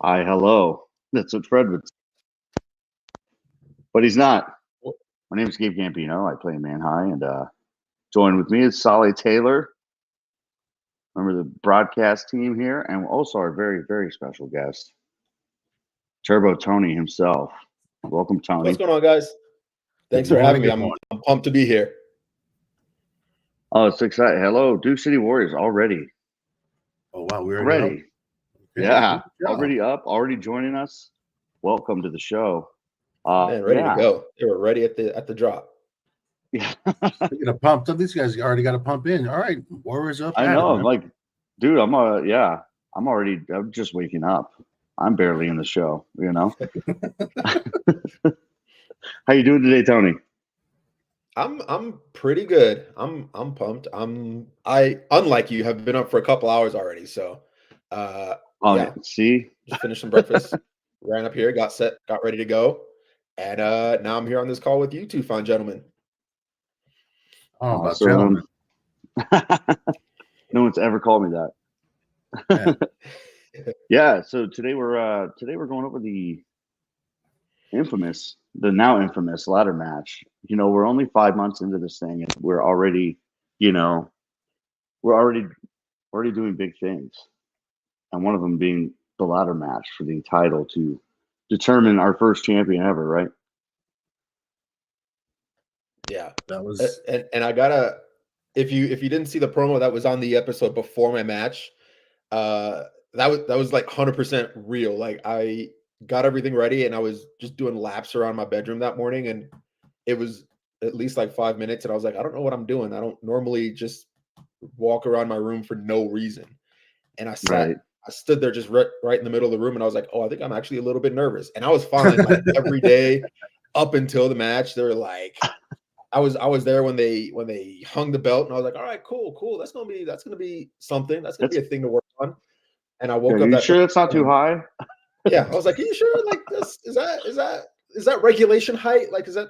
Hi, hello. That's what Fred would say. But he's not. My name is Gabe Gambino. I play Man High, and joined with me is Solly Taylor, member of the broadcast team here, and also our very, very special guest, Turbo Tony himself. Welcome, Tony. What's going on, guys? Thanks for having me. I'm pumped to be here. Oh, it's exciting. Hello, Duke City Warriors already. Oh, wow. We're ready. Okay. Yeah, already up, already joining us. Welcome to the show. Man, ready to go. They were ready at the drop. Yeah. Speaking of pumped up, these guys already got to pump in. All right, Warriors up. I know. I'm like, dude, I'm just waking up. I'm barely in the show, you know. How you doing today, Tony? I'm pretty good. I'm pumped. I unlike you have been up for a couple hours already. So yeah. See, just finished some breakfast, ran up here, got set, got ready to go, and now I'm here on this call with you two fine gentlemen. Oh, awesome. No one's ever called me that. Yeah. So today we're going over the now infamous ladder match. You know, we're only 5 months into this thing, and we're already doing big things, and one of them being the ladder match for the title to determine our first champion ever, right? Yeah, that was, and I gotta, if you didn't see the promo that was on the episode before my match, that was like 100% real. Like, I got everything ready and I was just doing laps around my bedroom that morning, and it was at least like 5 minutes, and I was like, I don't know what I'm doing. I don't normally just walk around my room for no reason. And I stood there just right in the middle of the room, and I was like, oh, I think I'm actually a little bit nervous. And I was fine like every day up until the match. They were like, I was there when they hung the belt, and I was like, all right, cool. That's gonna be something. That's gonna be a thing to work on. And I woke up. You sure it's not too high? Yeah, I was like, are you sure? Like, this is that regulation height? Like, is that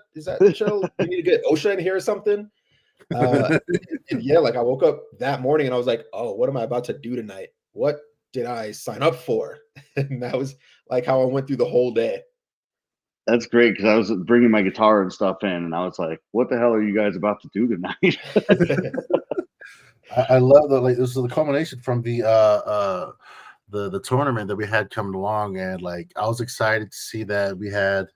show? We need to get OSHA in here or something. And yeah, like I woke up that morning and I was like, oh, what am I about to do tonight? What did I sign up for? And that was like how I went through the whole day. That's great, because I was bringing my guitar and stuff in, and I was like, what the hell are you guys about to do tonight? I love that. Like, this is the culmination from the tournament that we had coming along, and like I was excited to see that we had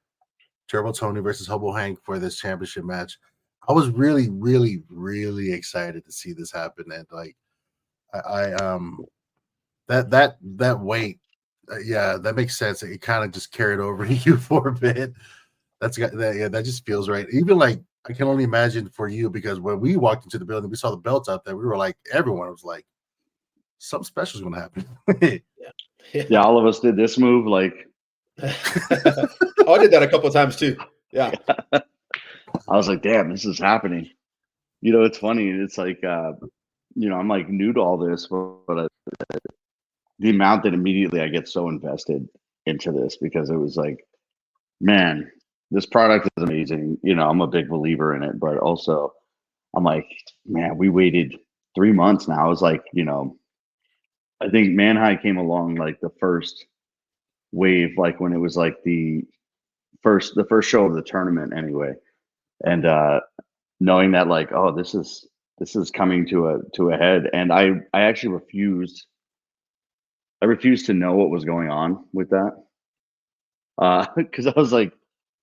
Turbo Tony versus Hobo Hank for this championship match. I was really, really, really excited to see this happen, and like that weight, yeah, that makes sense. It kind of just carried over to you for a bit. That just feels right. Even like I can only imagine for you, because when we walked into the building, we saw the belts out there. We were like, everyone was like, something special is going to happen. Yeah, all of us did this move. Like, I did that a couple of times too. Yeah. I was like, damn, this is happening. You know, it's funny. It's like, I'm like new to all this, but the amount that immediately I get so invested into this, because it was like, man, this product is amazing. You know, I'm a big believer in it, but also I'm like, man, we waited 3 months now. I was like, I think Man High came along like the first wave, like when it was like the first show of the tournament anyway. And knowing that, like, oh, this is coming to a head. And I actually refused to know what was going on with that. Because I was like,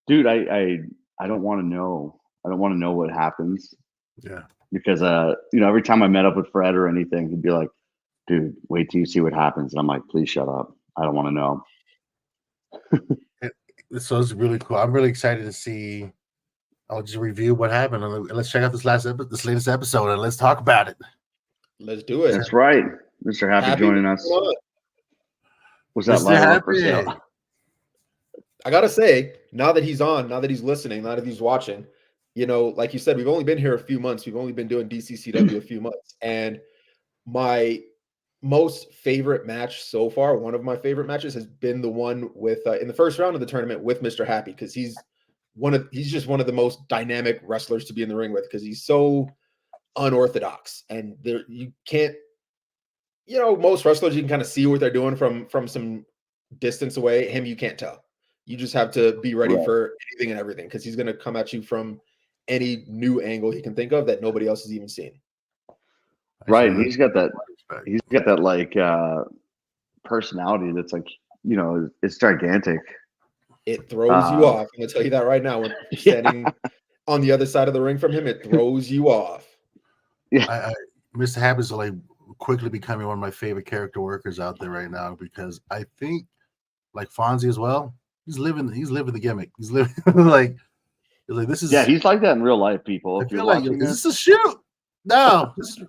dude, I don't want to know. I don't want to know what happens. Yeah. Because every time I met up with Fred or anything, he'd be like, dude, wait till you see what happens. And I'm like, please shut up. I don't want to know. So it's really cool. I'm really excited to see. I'll just review what happened. Let's check out this latest episode, and let's talk about it. Let's do it. That's right. Mr. Happy joining us. Was that live for sale? I gotta say, now that he's on, now that he's listening, now that he's watching, like you said, we've only been here a few months. We've only been doing DCCW a few months. And my most favorite match so far, one of my favorite matches, has been the one with in the first round of the tournament with Mr. Happy, because he's just one of the most dynamic wrestlers to be in the ring with, because he's so unorthodox. And you can't, most wrestlers, you can kind of see what they're doing from some distance away, him you can't tell. You just have to be ready for anything and everything because he's going to come at you from any new angle he can think of that nobody else has even seen. Right, he's got that. He's got that like personality that's like, you know, it's gigantic. It throws you off. I'm gonna tell you that right now. When standing on the other side of the ring from him, it throws you off. Yeah, Mr. Happy is like quickly becoming one of my favorite character workers out there right now because I think, like Fonzie as well, he's living the gimmick. He's living like this is. Yeah, he's like that in real life. People, I feel like, is this a shoot? No, is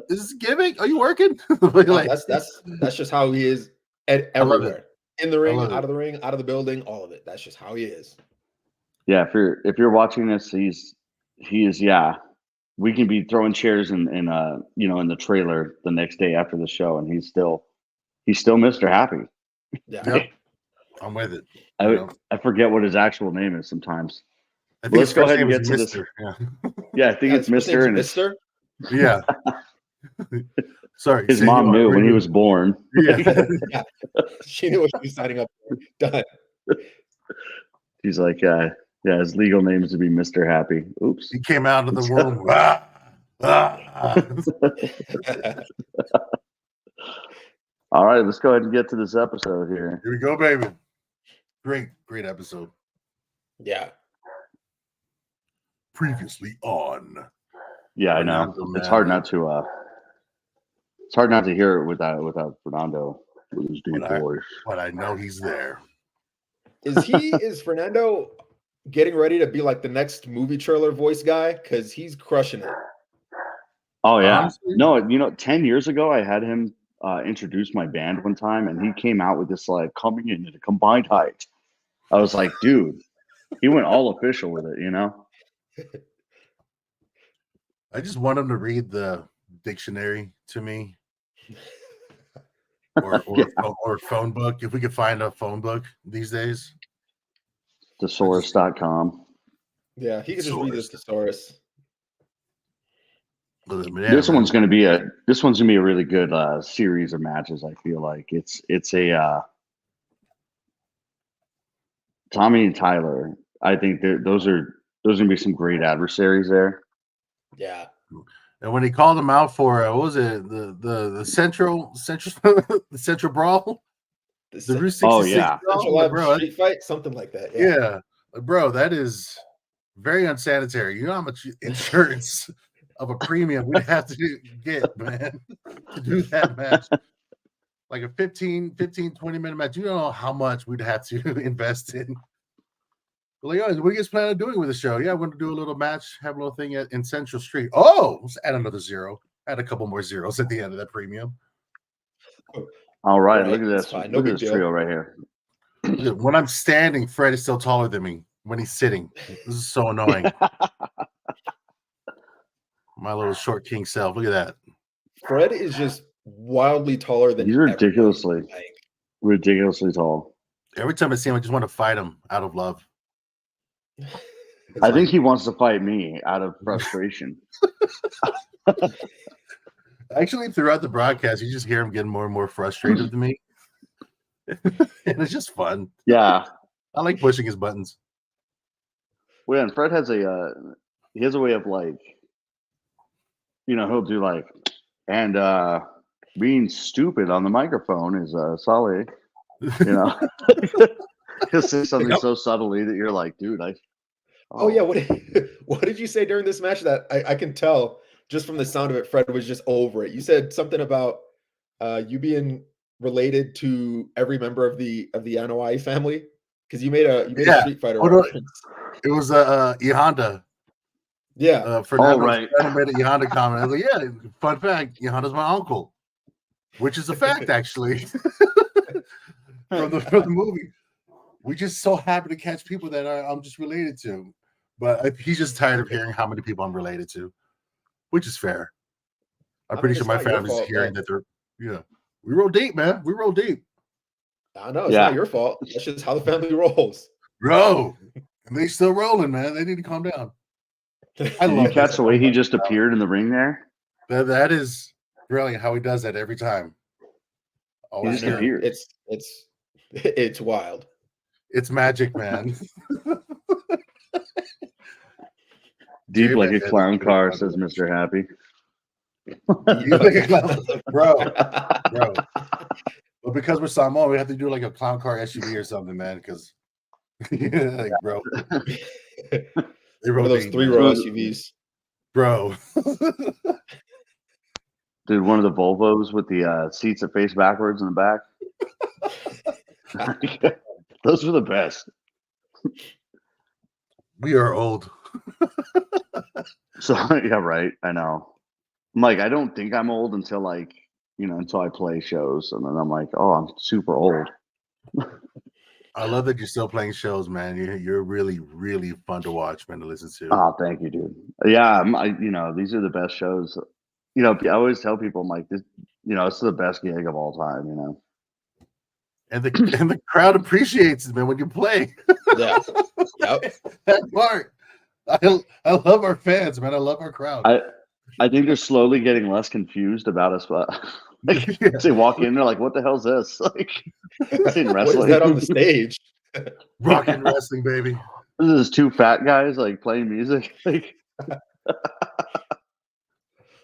this a gimmick? Are you working? Like, that's just how he is everywhere. In the ring, out of the ring, out of the building, all of it. That's just how he is. Yeah, if you're watching this, he is. Yeah, we can be throwing chairs in you know, in the trailer the next day after the show, and he's still Mr. Happy. Yeah, yep. I'm with it. I forget what his actual name is sometimes. I think Let's go ahead and get to Mr. this. Yeah, I think it's Mr. and Mr. Yeah. Sorry, his mom knew when he was born. Yeah. Yeah. She knew what she was signing up for. Done. He's like, yeah, his legal name is to be Mr. Happy. Oops. He came out of the womb. All right, let's go ahead and get to this episode here. Here we go, baby. Great episode. Yeah. Previously on. Yeah, I know. It's hard not to hear it without Fernando with his deep voice. But I know he's there. Is Fernando getting ready to be like the next movie trailer voice guy? Because he's crushing it. Oh yeah. Honestly? No, you know, 10 years ago I had him introduce my band one time, and he came out with this like coming in at a combined height. I was like, dude, he went all official with it, you know. I just want him to read the dictionary to me, or phone book. If we could find a phone book these days, thesaurus.com. Yeah, he could just read this thesaurus. This one's gonna be a really good series of matches. I feel like it's a Tommy and Tyler. I think those are gonna be some great adversaries there. Yeah. And when he called him out for what was it, the central the central brawl, the Route 66 bro, street fight, something like that. Yeah, bro, that is very unsanitary. You know how much insurance of a premium we'd have to get, man, to do that match. Like a 15, 20-minute match. You don't know how much we'd have to invest in. Like, what are you guys planning on doing with the show? Yeah, I want to do a little match, have a little thing in Central Street. Oh, let's add another zero. Add a couple more zeros at the end of that premium. All right, look at this. Look at this trio right here. When I'm standing, Fred is still taller than me. When he's sitting, this is so annoying. My little short king self. Look at that. Fred is just wildly taller than. He's ridiculously tall. Every time I see him, I just want to fight him out of love. I think he wants to fight me out of frustration. Actually, throughout the broadcast, you just hear him getting more and more frustrated than me. And it's just fun. Yeah. I like pushing his buttons. Well, and Fred has a way of like, you know, he'll do like, and being stupid on the microphone is solid, you know. He'll say something so subtly that you're like, dude, Oh yeah, what did you say during this match that I can tell just from the sound of it? Fred was just over it. You said something about you being related to every member of the Anoa'i family because you made a Street Fighter reference. It was Yahanda. Yeah. Fernando right. made a Yahanda comment. I was like, yeah, fun fact, Yahanda's my uncle, which is a fact actually from the movie. We're just so happy to catch people that I'm just related to. But he's just tired of hearing how many people I'm related to, which is fair. I'm pretty sure my family's hearing that they're, we roll deep, man. We roll deep. I know. It's not your fault. That's just how the family rolls. Bro, and they still rolling, man. They need to calm down. I love you catch the way he just appeared in the ring there? That is really how he does that every time. He just appeared. It's It's wild. It's magic, man. Deep like a clown car, says Mr. Happy. You like a clown, bro. But because we're Samoan, we have to do like a clown car SUV or something, man. Because like, bro, they wrote those 3-row SUVs, bro. Dude, one of the Volvos with the seats that face backwards in the back. Those are the best. We are old. So yeah, right. I know. I'm like, I don't think I'm old until like, until I play shows, and then I'm like, oh, I'm super old. I love that you're still playing shows, man. You're really, really fun to watch, man, to listen to. Oh, thank you, dude. Yeah, these are the best shows. I always tell people, I'm like, this, this is the best gig of all time, And the crowd appreciates it, man, when you play. Yeah. Yep. That part. I love our fans, man. I love our crowd. I think they're slowly getting less confused about us, but they walk in, they're like, "What the hell's this?" Like, wrestling. What is that on the stage? Rock and wrestling, baby. This is 2 fat guys like playing music, like,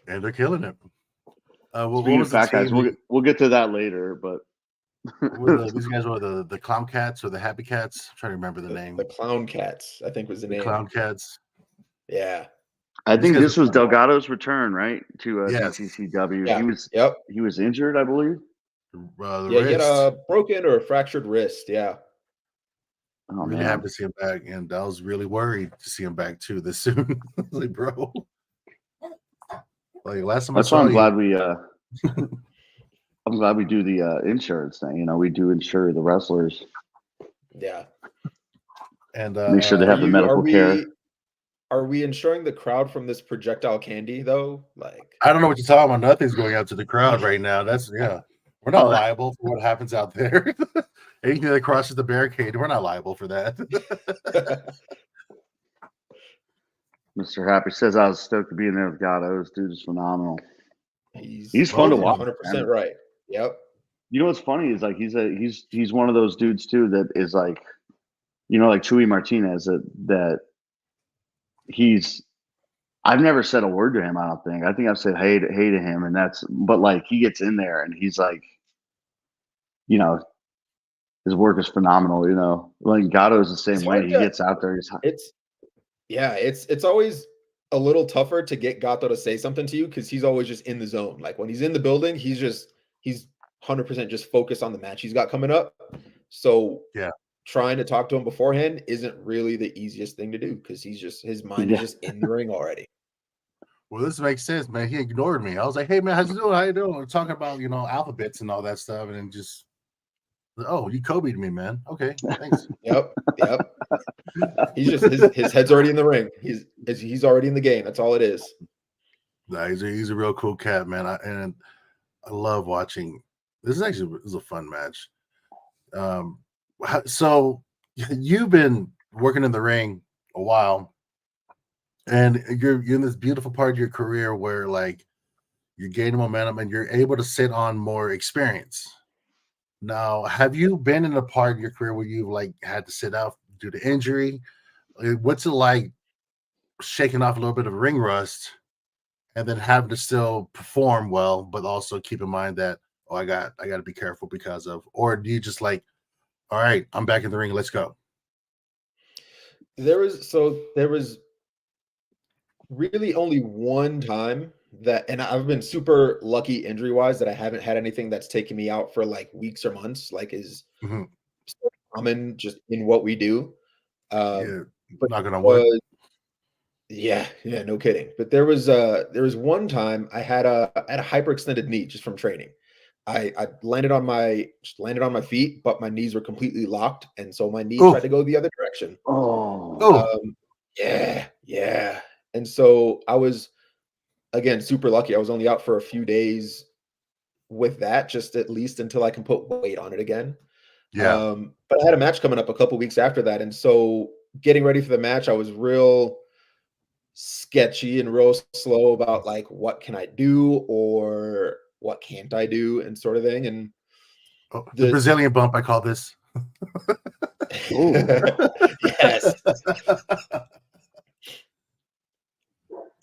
and they're killing it. Speaking of fat guys, we'll get to that later, but these guys were the Clown Cats or the Happy Cats. I'm trying to remember the name. The Clown Cats, I think was the name. Clown Cats. Yeah. I think this was Delgado's return, right? To DCCW. Yeah. He was injured, I believe. He had a broken or a fractured wrist. Yeah. Oh, really happy to see him back, and I was really worried to see him back too this soon. I was like, bro, like last time I saw I'm you. glad we. I'm glad we do the insurance thing. We do insure the wrestlers. Yeah. And make sure they have the medical care. Are we insuring the crowd from this projectile candy though? Like, I don't know what you're talking about. Nothing's going out to the crowd right now. We're not liable for what happens out there. Anything that crosses the barricade, we're not liable for that. Mr. Happy says I was stoked to be in there with Gatto. This dude is phenomenal. He's fun to watch. 100% right. Yep. You know what's funny is like he's one of those dudes too that is like, like Chuy Martinez that I've never said a word to him. I don't think. I think I've said hey to him, and but like he gets in there and he's like, his work is phenomenal. Like Gatto is the same way. He gets out there. It's always a little tougher to get Gatto to say something to you because he's always just in the zone. Like when he's in the building, he's 100% just focused on the match he's got coming up. So yeah, trying to talk to him beforehand isn't really the easiest thing to do because his mind is just in the ring already. Well, this makes sense, man. He ignored me. I was like, "Hey, man, how's you doing? How you doing?" We're talking about alphabets and all that stuff, and then just, oh, you Kobe'd me, man. Okay, thanks. Yep. He's just his head's already in the ring. He's already in the game. That's all it is. Nah, he's a real cool cat, man. I love watching. This is a fun match. So you've been working in the ring a while, and you're in this beautiful part of your career where like you're gaining momentum and you're able to sit on more experience. Now, have you been in a part of your career where you've like had to sit out due to injury? What's it like shaking off a little bit of ring rust and then having to still perform well, but also keep in mind that, I got to be careful because of, or do you just like, all right, I'm back in the ring, let's go? There was really only one time and I've been super lucky injury wise that I haven't had anything that's taken me out for like weeks or months, like is so common just in what we do. But not gonna work. Yeah, no kidding. But there was one time I had a hyperextended knee just from training. I landed on my feet, but my knees were completely locked, and so my knee tried to go the other direction. Yeah. And so I was, again, super lucky. I was only out for a few days with that, just at least until I can put weight on it again. Yeah. But I had a match coming up a couple weeks after that, and so getting ready for the match, I was real sketchy and real slow about like what can I do or what can't I do and sort of thing. And The Brazilian bump, I call this. Yes.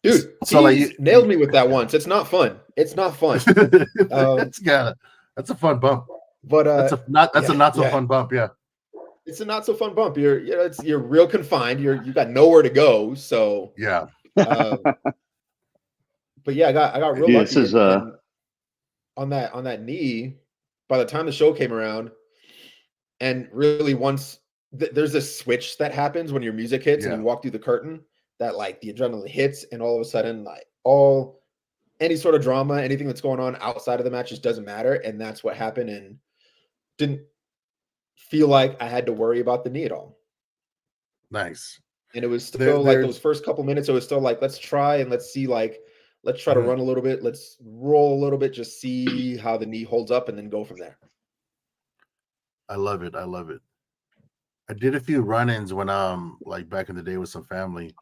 Dude, so like nailed me with that once. It's not fun. It's not fun. That's a fun bump. But that's a not so fun bump, yeah. It's a not so fun bump. You're real confined. You got nowhere to go. So yeah. But yeah, I got real lucky. This is on that knee. By the time the show came around, and really once there's this switch that happens when your music hits and you walk through the curtain, that like the adrenaline hits, and all of a sudden, like any sort of drama, anything that's going on outside of the match just doesn't matter. And that's what happened, and didn't feel like I had to worry about the knee at all. Nice. And it was still like those first couple minutes, it was still like, let's try and let's see, like, let's try to run a little bit. Let's roll a little bit, just see how the knee holds up and then go from there. I love it. I love it. I did a few run-ins when like back in the day with some family,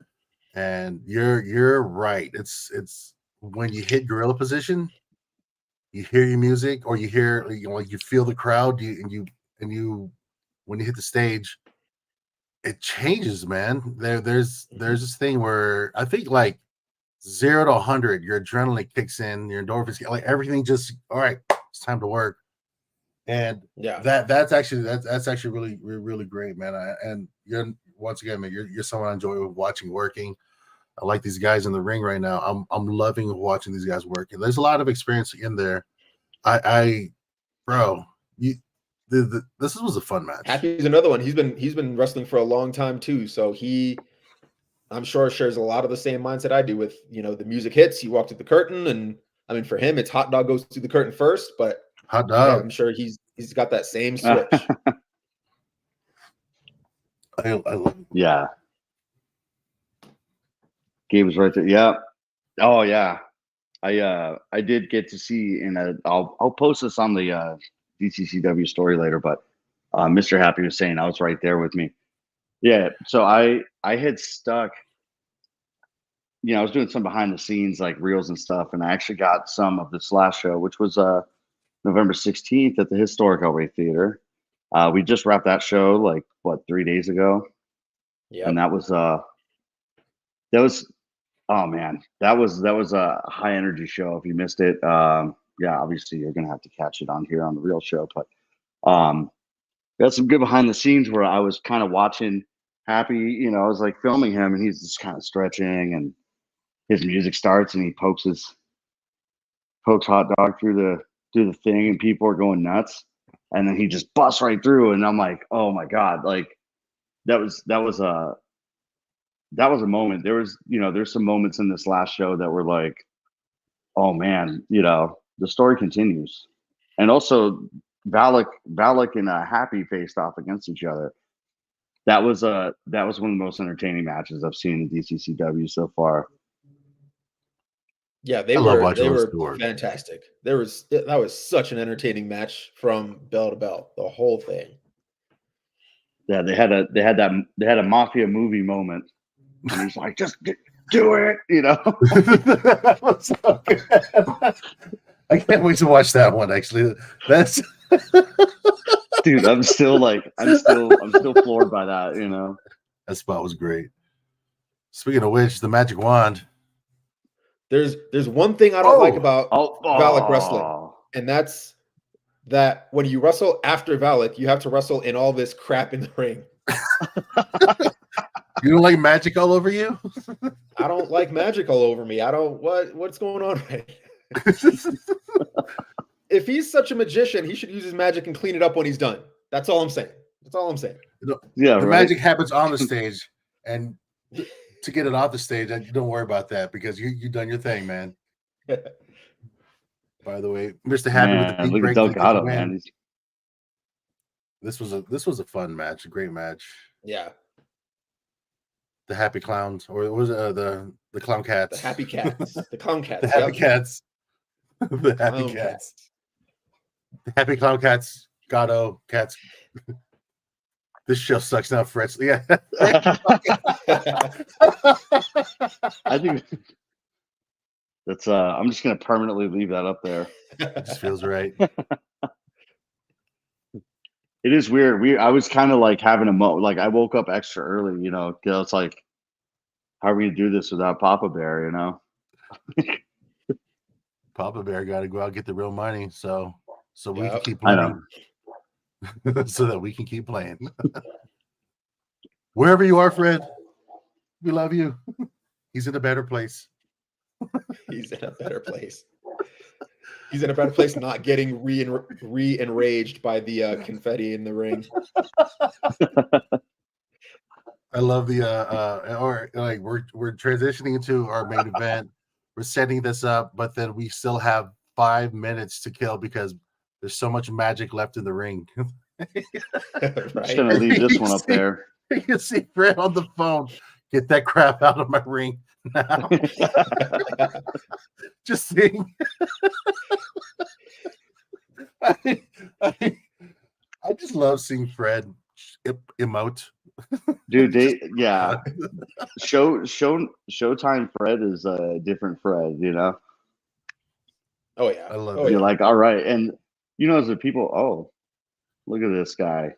and you're right. It's when you hit gorilla position, you hear your music, or you hear, you know, like you feel the crowd, and you when you hit the stage, it changes, man. There's this thing where I think like 0 to 100, your adrenaline kicks in, your endorphins, like everything just, all right, it's time to work. And that's actually really, really great, man. And you're, once again, man, you're someone I enjoy watching working. I like these guys in the ring right now. I'm loving watching these guys work, and there's a lot of experience in there. Bro, this was a fun match. Happy's another one. He's been wrestling for a long time too, so I'm sure shares a lot of the same mindset I do with, you know, the music hits, you walk through the curtain, and I mean, for him, it's hot dog goes through the curtain first, but hot dog. I'm sure he's got that same switch. I love it. Yeah. Gabe was right there. Yeah. Oh yeah. I did get to see, and I'll post this on the DCCW story later, but Mr. Happy was saying I was right there with me. Yeah. So I had stuck, you know, I was doing some behind the scenes like reels and stuff, and I actually got some of this last show, which was November 16th at the Historic Elway Theater. We just wrapped that show like 3 days ago. Yeah. And that was oh man, that was a high energy show. If you missed it, yeah, obviously you're gonna have to catch it on here on the real show. But got some good behind the scenes where I was kind of watching Happy, you know, I was like filming him, and he's just kind of stretching, and his music starts, and he pokes hot dog through the thing, and people are going nuts, and then he just busts right through, and I'm like, oh my god, like that was a moment. There was, you know, there's some moments in this last show that were like, oh man, you know, the story continues. And also Valak and Happy faced off against each other. That was one of the most entertaining matches I've seen in DCCW so far. Yeah, they were fantastic. That was such an entertaining match from bell to bell, the whole thing. Yeah, they had a mafia movie moment, and he's like, just do it, you know. That was so good. I can't wait to watch that one. Actually, that's dude. I'm still floored by that. You know, that spot was great. Speaking of which, the magic wand. There's one thing I don't like about Valak wrestling, and that's that when you wrestle after Valak, you have to wrestle in all this crap in the ring. You don't like magic all over you? I don't like magic all over me. I don't. What's going on right now? If he's such a magician, he should use his magic and clean it up when he's done. That's all I'm saying. Yeah, the magic happens on the stage, and to get it off the stage, don't worry about that because you done your thing, man. By the way, Mr. Happy with the deep break. Delgado, man. This was a fun match, a great match. Yeah. The Happy Clowns, or was it the Clown Cats? The Happy Cats. The Clown Cats. The Happy Cats. The Happy Cats. The Happy Clown Cats. Gatto Cats. This show sucks now, Fred. Yeah. I think that's I'm just gonna permanently leave that up there. It just feels right. It is weird. I was kind of like having a like I woke up extra early, you know, because it's like, how are we gonna do this without Papa Bear, you know? Papa Bear got to go out and get the real money, so we can keep I playing, so that we can keep playing. Wherever you are, Fred, we love you. He's in a better place. He's in a better place. He's in a better place, not getting re-enraged by the confetti in the ring. I love the or like we're transitioning into our main event. We're setting this up, but then we still have 5 minutes to kill because there's so much magic left in the ring. Right. Just gonna leave this one up there. You can see Fred on the phone. Get that crap out of my ring now. Just seeing. I just love seeing Fred emote. Dude, Showtime Fred is a different Fred, you know. Oh yeah, I love it. You're like, all right, and you know, as the people, oh, look at this guy,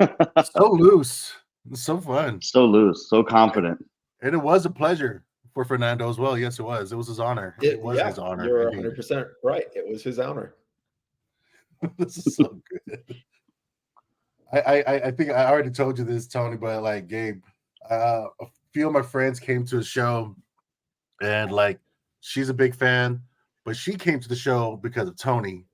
so loose, so fun, so loose, so confident, and it was a pleasure for Fernando as well. Yes, it was. It was his honor. It was his honor. You're 100% right. It was his honor. This is so good. I think I already told you this, Tony, but like Gabe, a few of my friends came to a show, and like she's a big fan, but she came to the show because of Tony,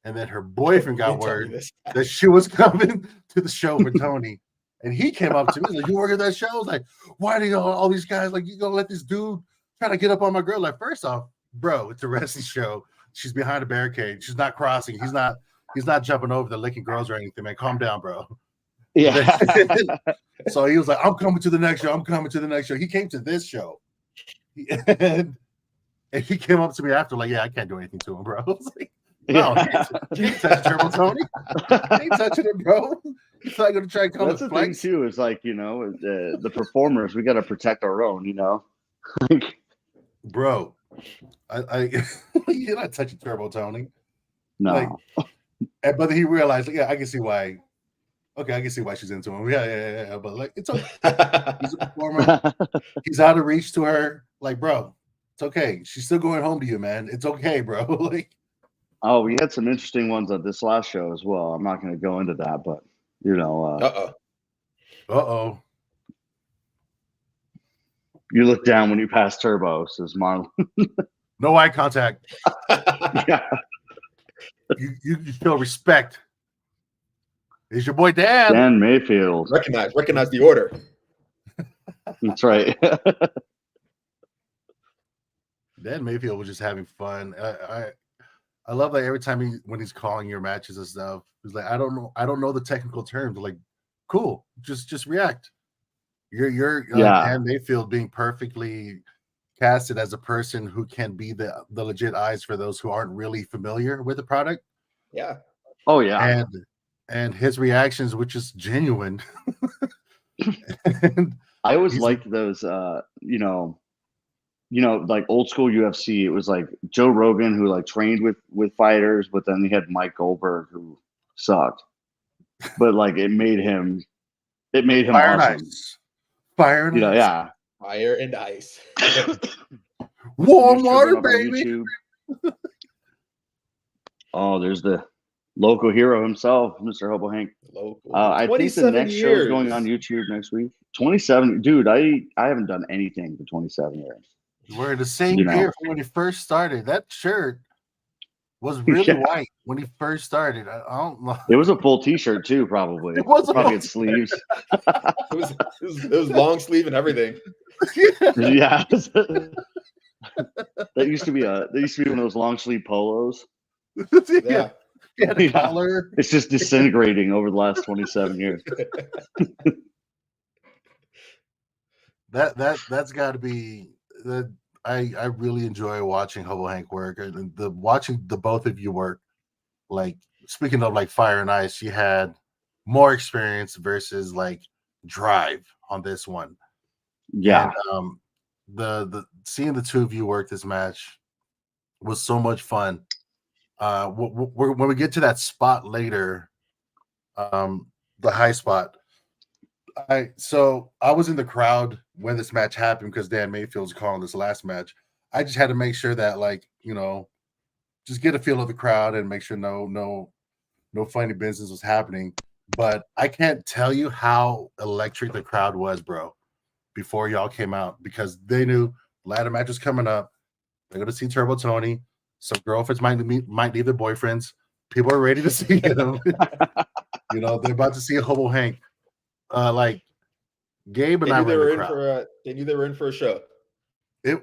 and then her boyfriend got word that she was coming to the show for Tony, and he came up to me like, "You work at that show?" I was like, "Why do all these guys like you gonna let this dude try to get up on my girl?" Like, first off, bro, it's a wrestling show. She's behind a barricade. She's not crossing. He's not jumping over the licking girls or anything, man. Calm down, bro. Yeah. So he was like, I'm coming to the next show. I'm coming to the next show. He came to this show. And he came up to me after, like, yeah, I can't do anything to him, bro. I was like, no, you ain't touching Turbo Tony. You ain't touching him, bro. He's not going to try and come. That's the thing, too, is like, you know, the performers, we got to protect our own, you know? Bro, you're not touching Turbo Tony. No. Like, but he realized, like, yeah, I can see why. Okay, I can see why she's into him. Yeah. But like, it's okay. He's a performer. He's out of reach to her. Like, bro, it's okay. She's still going home to you, man. It's okay, bro. Like, oh, we had some interesting ones at this last show as well. I'm not going to go into that, but you know. Uh-oh. You look down when you pass Turbo, says Marlon. No eye contact. Yeah. You show respect. It's your boy Dan. Dan Mayfield. Recognize the order. That's right. Dan Mayfield was just having fun. I love that every time when he's calling your matches and stuff, he's like, I don't know the technical terms. Like, cool, just react. You're Dan Mayfield being perfectly casted as a person who can be the legit eyes for those who aren't really familiar with the product. Yeah. Oh yeah. And his reactions, which is genuine. I always liked those you know, like old school UFC. It was like Joe Rogan who like trained with fighters, but then he had Mike Goldberg who sucked. But like it made him Fire awesome. And ice. Fire and ice. Yeah. Fire and ice. Warm water, baby. Oh, there's the local hero himself, Mr. Hobo Hank. I think the next show is going on YouTube next week. 27, dude. I haven't done anything for 27 years. We're the same gear from when he first started. That shirt was really white when he first started. I don't know. It was a full T-shirt too, probably. It was probably had sleeves. it was long sleeve and everything. Yeah. That used to be one of those long sleeve polos. Yeah. Yeah. Collar. It's just disintegrating over the last 27 years. That's got to be the. I really enjoy watching Hobo Hank work and watching the both of you work. Like, speaking of like Fire and Ice, you had more experience versus like drive on this one. Yeah. And, the seeing the two of you work this match was so much fun. When we get to that spot later the high spot. So I was in the crowd when this match happened because Dan Mayfield's calling this last match. I just had to make sure that, like, just get a feel of the crowd and make sure no funny business was happening. But I can't tell you how electric the crowd was, bro, before y'all came out, because they knew ladder match was coming up. They're going to see Turbo Tony. Some girlfriends might leave their boyfriends. People are ready to see them. They're about to see a Hobo Hank. Like Gabe and I were in the crowd. They knew they were in for a show. It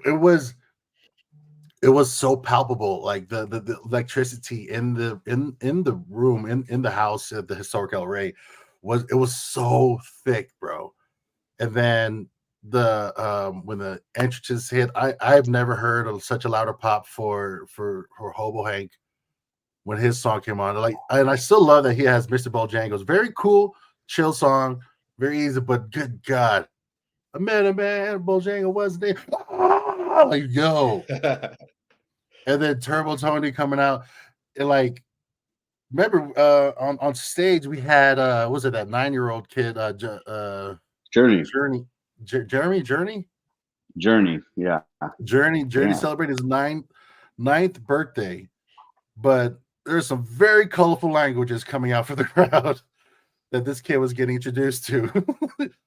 was so palpable, like the electricity in the room, in the house at the historic El Rey was so thick, bro. And then when the entrances hit, I've never heard of such a louder pop for Hobo Hank when his song came on. And I still love that he has Mr. Bojangles. Very cool, chill song, very easy, but good God. I met a man, Bojangle was there. Like, yo. And then Turbo Tony coming out. And like, remember on stage we had what was it, that 9-year-old kid, Journey, yeah. Journey celebrated his ninth birthday, but there's some very colorful languages coming out for the crowd that this kid was getting introduced to.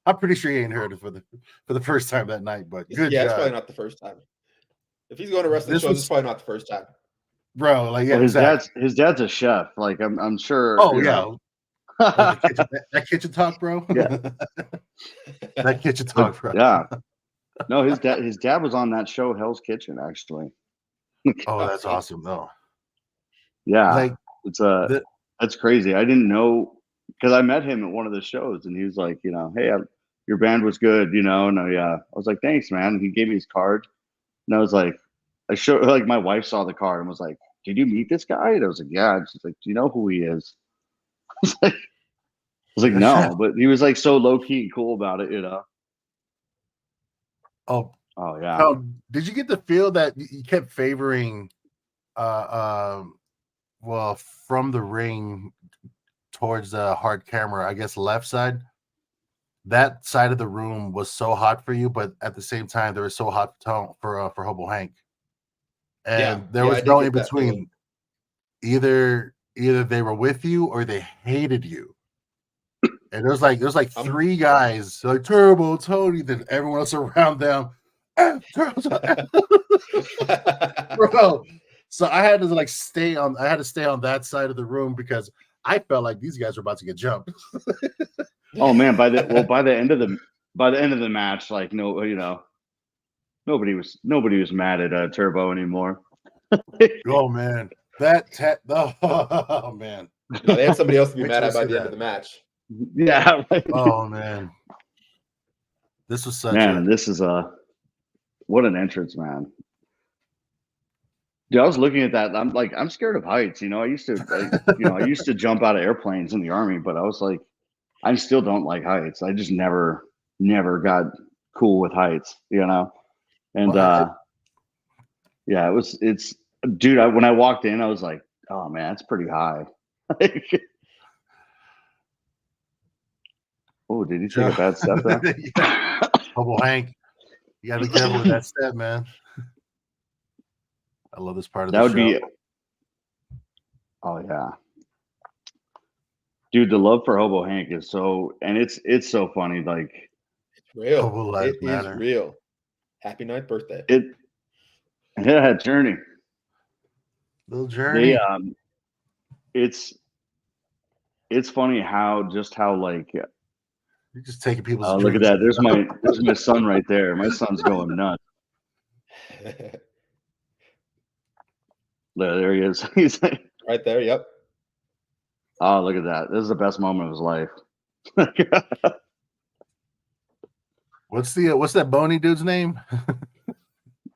I'm pretty sure he ain't heard it for the first time that night, but good. Yeah, it's probably not the first time. If he's going to wrestling shows, it's probably not the first time, bro. Like, yeah, well, his dad's a chef. Like, I'm sure. Oh yeah. That kitchen talk, bro. Yeah. That kitchen talk, bro. Yeah. No, his dad was on that show, Hell's Kitchen, actually. Oh, that's awesome, though. Yeah, like that's crazy. I didn't know, because I met him at one of the shows, and he was like, hey, your band was good, and I was like, thanks, man. And he gave me his card, and I was like, my wife saw the card and was like, did you meet this guy? And I was like, yeah. And she's like, do you know who he is? I was like, no, but he was like so low key and cool about it, Oh yeah. Now, did you get the feel that you kept favoring, well, from the ring towards the hard camera, I guess left side? That side of the room was so hot for you, but at the same time, there was so hot for Hobo Hank, and there was no in between. Either they were with you or they hated you. And there's like 3 guys, like Turbo Tony, then everyone else around them. Bro. So I had to stay on that side of the room because I felt like these guys were about to get jumped. Oh man, by the end of the match, like nobody was mad at Turbo anymore. Oh man. Oh man. No, they had somebody else to be mad at by the end of the match. Yeah. Right. Oh man. This was such this is what an entrance, man. Dude, I was looking at that. I'm scared of heights. I used to jump out of airplanes in the Army, but I was like, I still don't like heights. I just never got cool with heights, And yeah, it's dude. When I walked in, I was like, oh man, it's pretty high. Oh, did he take a bad step there? Hobo Hank, you gotta be careful with that step, man. I love this part of the show. Oh yeah, dude. The love for Hobo Hank is so, and it's so funny. Like, it's real. It is real. Happy 9th birthday. Yeah, Journey. Little Journey. It's funny how like. You're just taking people's. Look at that. There's my son right there. My son's going nuts. There he is. He's like, right there. Yep. Oh, look at that. This is the best moment of his life. What's that bony dude's name?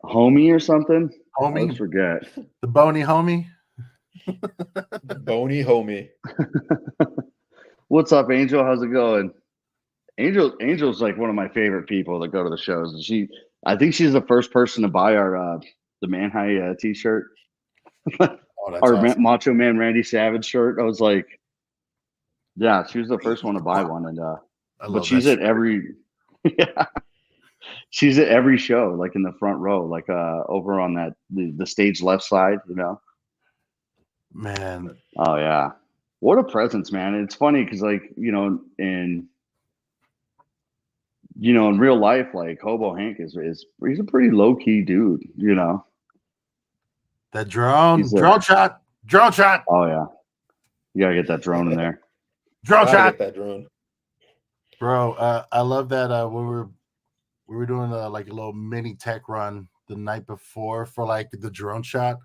Homie or something? Homie? I forget. The bony homie? Bony homie. What's up, Angel? How's it going? Angel's like one of my favorite people that go to the shows. I think she's the first person to buy our the Man High t-shirt. Oh, that's our awesome. Macho Man Randy Savage shirt. I was like, Yeah, she was the first one to buy one, and but she's at every yeah, she's at every show, like in the front row, like over on that the stage left side, you know. Man. Oh yeah, what a presence, man! It's funny because like in in real life, like Hobo Hank is he's a pretty low key dude, you know. That drone shot. Oh yeah, you gotta get that drone in there. Drone shot. Get that drone, bro. I love that. We were doing like a little mini tech run the night before for like the drone shot.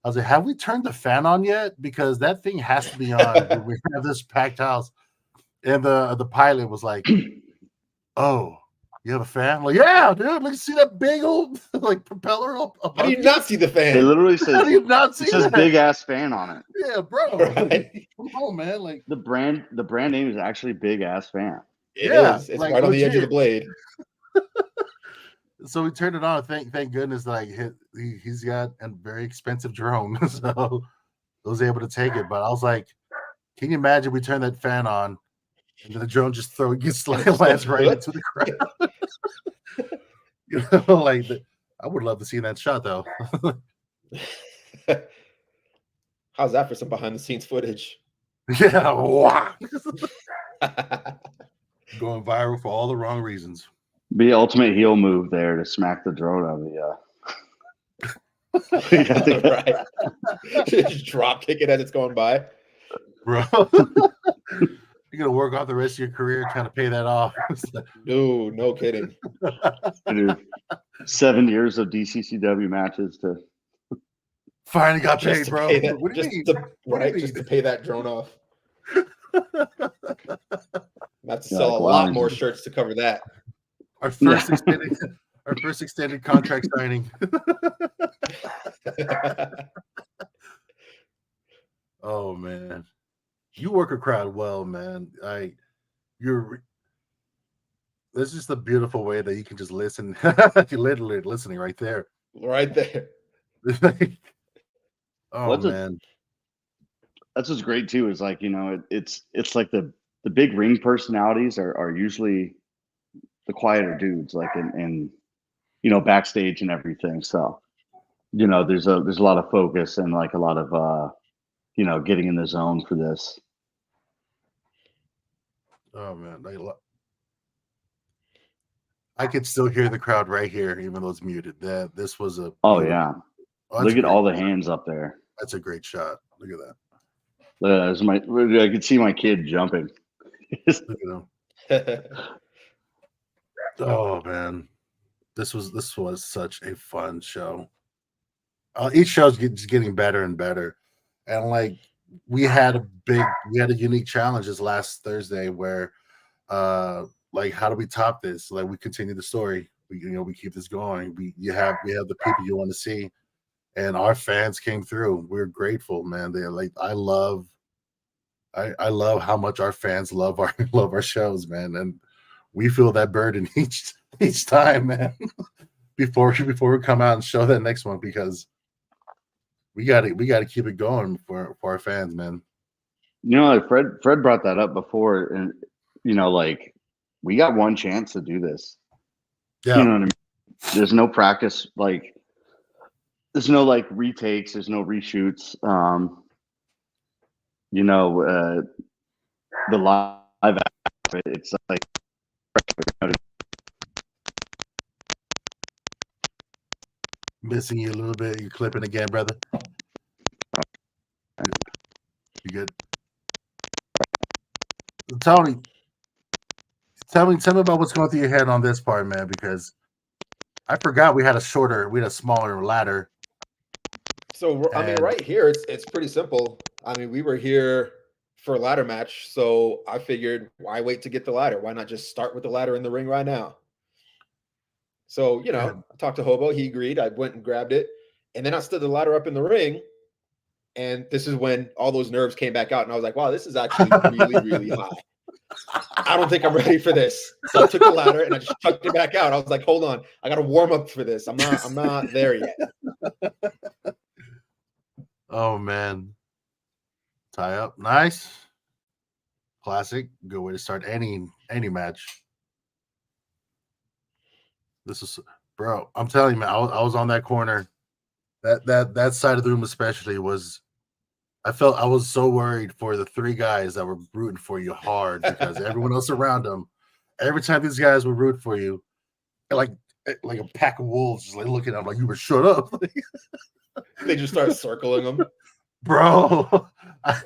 I was like, have we turned the fan on yet? Because that thing has to be on when we have this packed house. And the pilot was like, "Oh, you have a fan?" I'm like, yeah, dude. Like, see that big old like propeller up? How do you not see the fan? It literally says, how do you not see that? Big ass fan on it. Yeah, bro. Right. Come on, man. Like the brand name is actually Big Ass Fan. It is. It's like, right on the edge of the blade. So we turned it on. Thank goodness, like he's got a very expensive drone, so I was able to take it. But I was like, can you imagine we turn that fan on and the drone just lands right into the crowd? You know, like I would love to see that shot though. How's that for some behind the scenes footage? Yeah, wow. Going viral for all the wrong reasons. Be ultimate heel move there to smack the drone out of the right. Just drop kick it as it's going by. Bro. You're gonna work off the rest of your career trying to pay that off. Dude, no kidding. Dude, 7 years of DCCW matches to finally got paid, bro. What do you mean? Just to pay that drone off. I have to sell a lot more shirts to cover that. Our first extended contract signing. Oh man, you work a crowd well, man. This is the beautiful way that you can just listen. You're literally listening right there. Right there. Man. That's what's great too, is like, it's like the big ring personalities are usually the quieter dudes, like in backstage and everything. So, there's a lot of focus and like a lot of getting in the zone for this. Oh man, I could still hear the crowd right here, even though it's muted. This was a yeah. Look at all the hands up there. That's a great shot. Look at that. I could see my kid jumping. Look at him. Oh man, this was such a fun show. Each show's getting better and better, and like we had a unique challenge this last Thursday where, like, how do we top this? Like, we continue the story. We keep this going. We have the people you want to see, and our fans came through. We're grateful, man. They're like, I love how much our fans love our shows, man, and we feel that burden each time, man. before we come out and show that next one, because we got to keep it going for our fans, man. Fred brought that up before, and like, we got one chance to do this. Yeah. You know what I mean? There's no practice, like there's no like retakes, there's no reshoots. The live it's like missing you a little bit. You're clipping again, brother. You good? Tony, tell me about what's going through your head on this part, man, because I forgot we had a smaller ladder. So right here, it's pretty simple. I mean, we were here for a ladder match, so I figured, why wait to get the ladder? Why not just start with the ladder in the ring right now? So, I talked to Hobo. He agreed. I went and grabbed it, and then I stood the ladder up in the ring, and this is when all those nerves came back out, and I was like, wow, this is actually really, really high. I don't think I'm ready for this. So I took the ladder and I just chucked it back out. I was like, hold on, I got to warm up for this. I'm not there yet. Oh man, tie up, nice. Classic. Good way to start any match. This is, bro. I'm telling you, man. I was on that corner. That side of the room especially was. I was so worried for the three guys that were rooting for you hard because everyone else around them. Every time these guys would root for you, like a pack of wolves, just like looking at them like you were shut up. They just start circling them, bro. I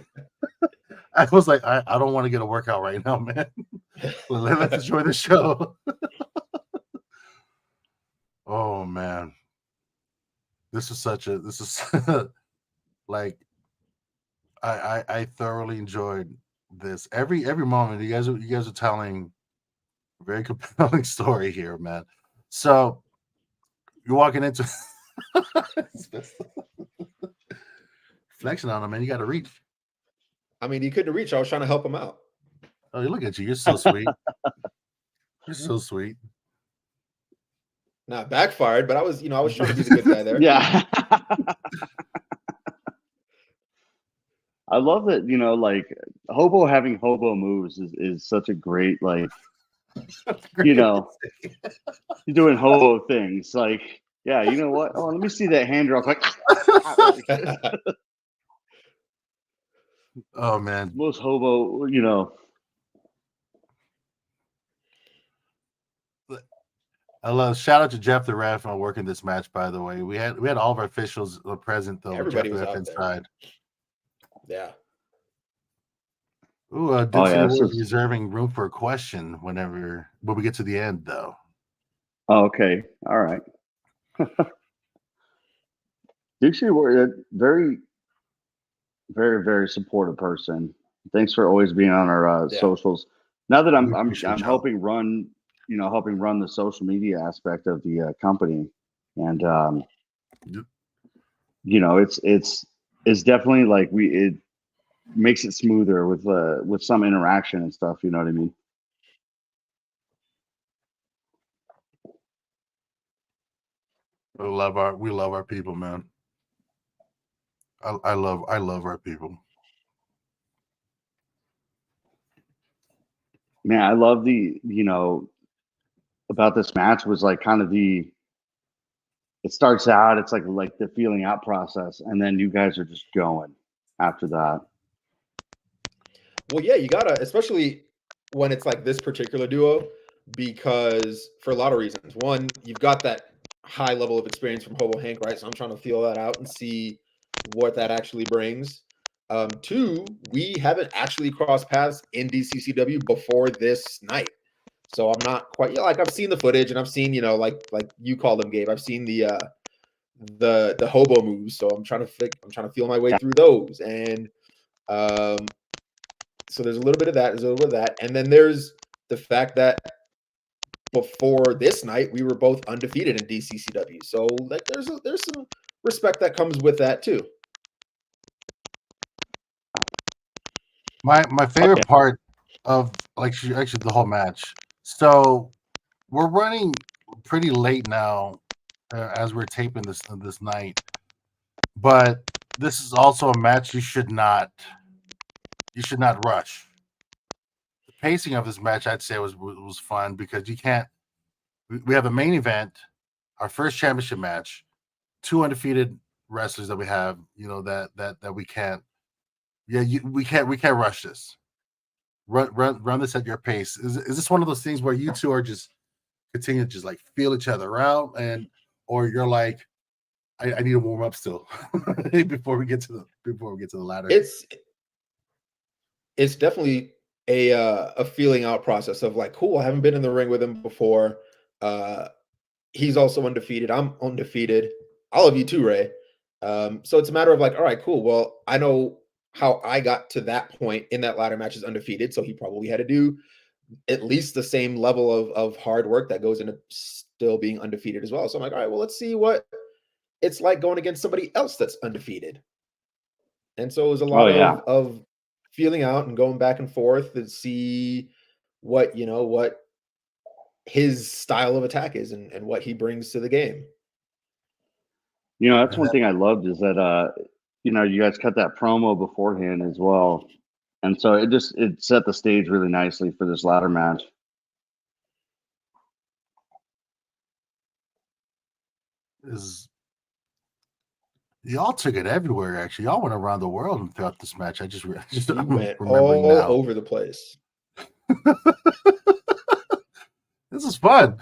was like, I don't want to get a workout right now, man. Let's enjoy the show. Oh man, this is like I thoroughly enjoyed this. Every moment you guys are telling a very compelling story here, man. So you're walking into flexing on him, man. You got to reach. I mean, he couldn't reach. I was trying to help him out. Oh, look at you. You're so sweet. You're so sweet. Not backfired, but I was trying to be the good guy there. Yeah. I love that, like Hobo having Hobo moves is such a great, like, you're doing Hobo things. Like, yeah, you know what? Oh, let me see that hand drop. Like, oh man, most Hobo, I love. Shout out to Jeff the ref on working this match. By the way, we had all of our officials present though. Everybody Jeff was the ref out inside. There. Yeah. Ooh, we're reserving room for a question when we get to the end though. Oh, okay, all right. Dixie, we're a very, very, very supportive person. Thanks for always being on our socials. Now that I'm helping run. Helping run the social media aspect of the company, and it's definitely like it makes it smoother with some interaction and stuff. You know what I mean? We love our people, man. I love our people. Man, I love about this match was like kind of it starts out, it's like the feeling out process, and then you guys are just going after that. Well, yeah, you gotta, especially when it's like this particular duo, because for a lot of reasons. One, you've got that high level of experience from Hobo Hank, right? So I'm trying to feel that out and see what that actually brings. Two, we haven't actually crossed paths in DCCW before this night. So I'm not quite like I've seen the footage and I've seen, like you call them, Gabe. I've seen the hobo moves. So I'm trying to feel my way through those. And so there's a little bit of that, and then there's the fact that before this night we were both undefeated in DCCW. So like there's some respect that comes with that too. My favorite part of actually the whole match. So we're running pretty late now as we're taping this night, but this is also a match you should not rush. The pacing of this match, I'd say, was fun because you can't. We have a main event, our first championship match, 2 undefeated wrestlers that we have. That we can't. Yeah, we can't rush this. Run this at your pace. Is this one of those things where you two are just continue to just like feel each other out, or you're like, I need to warm up still before we get to the ladder? It's definitely a feeling out process of like, cool, I haven't been in the ring with him before. He's also undefeated. I'm undefeated. All of you too, Ray. So it's a matter of like, all right, cool. Well, I know how I got to that point in that ladder match is undefeated. So he probably had to do at least the same level of hard work that goes into still being undefeated as well. So I'm like, all right, well, let's see what it's like going against somebody else that's undefeated. And so it was a lot of feeling out and going back and forth to see what his style of attack is and what he brings to the game. That's one thing I loved is that you guys cut that promo beforehand as well. And so it set the stage really nicely for this ladder match. Y'all took it everywhere. Actually, y'all went around the world throughout this match. I just We I'm went remembering all now. over the place. This is fun.